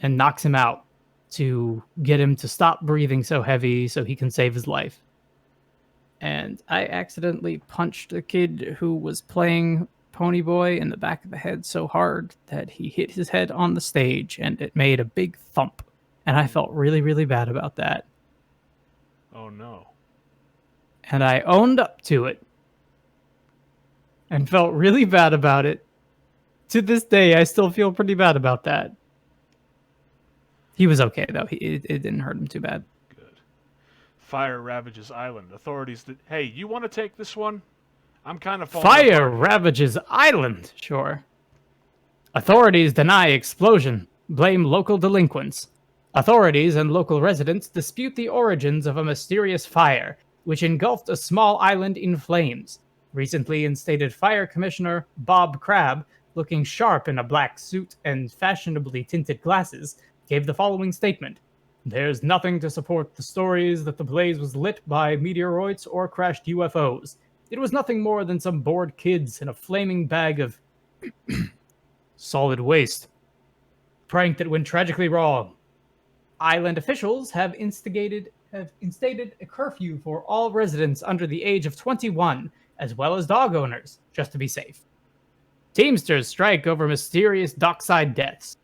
and knocks him out to get him to stop breathing so heavy so he can save his life. And I accidentally punched a kid who was playing Ponyboy in the back of the head so hard that he hit his head on the stage, and it made a big thump. And I felt really, really bad about that. Oh no. And I owned up to it. And felt really bad about it. To this day, I still feel pretty bad about that. He was okay, though. It didn't hurt him too bad. Good. Fire ravages island. Authorities that... Hey, you want to take this one? I'm kind of... Fire ravages island, sure. Authorities deny explosion. Blame local delinquents. Authorities and local residents dispute the origins of a mysterious fire, which engulfed a small island in flames. Recently instated Fire Commissioner Bob Crabb, looking sharp in a black suit and fashionably tinted glasses, gave the following statement. There's nothing to support the stories that the blaze was lit by meteoroids or crashed UFOs. It was nothing more than some bored kids in a flaming bag of solid waste. Prank that went tragically wrong. Island officials have instated a curfew for all residents under the age of 21, as well as dog owners, just to be safe. Teamsters strike over mysterious dockside deaths.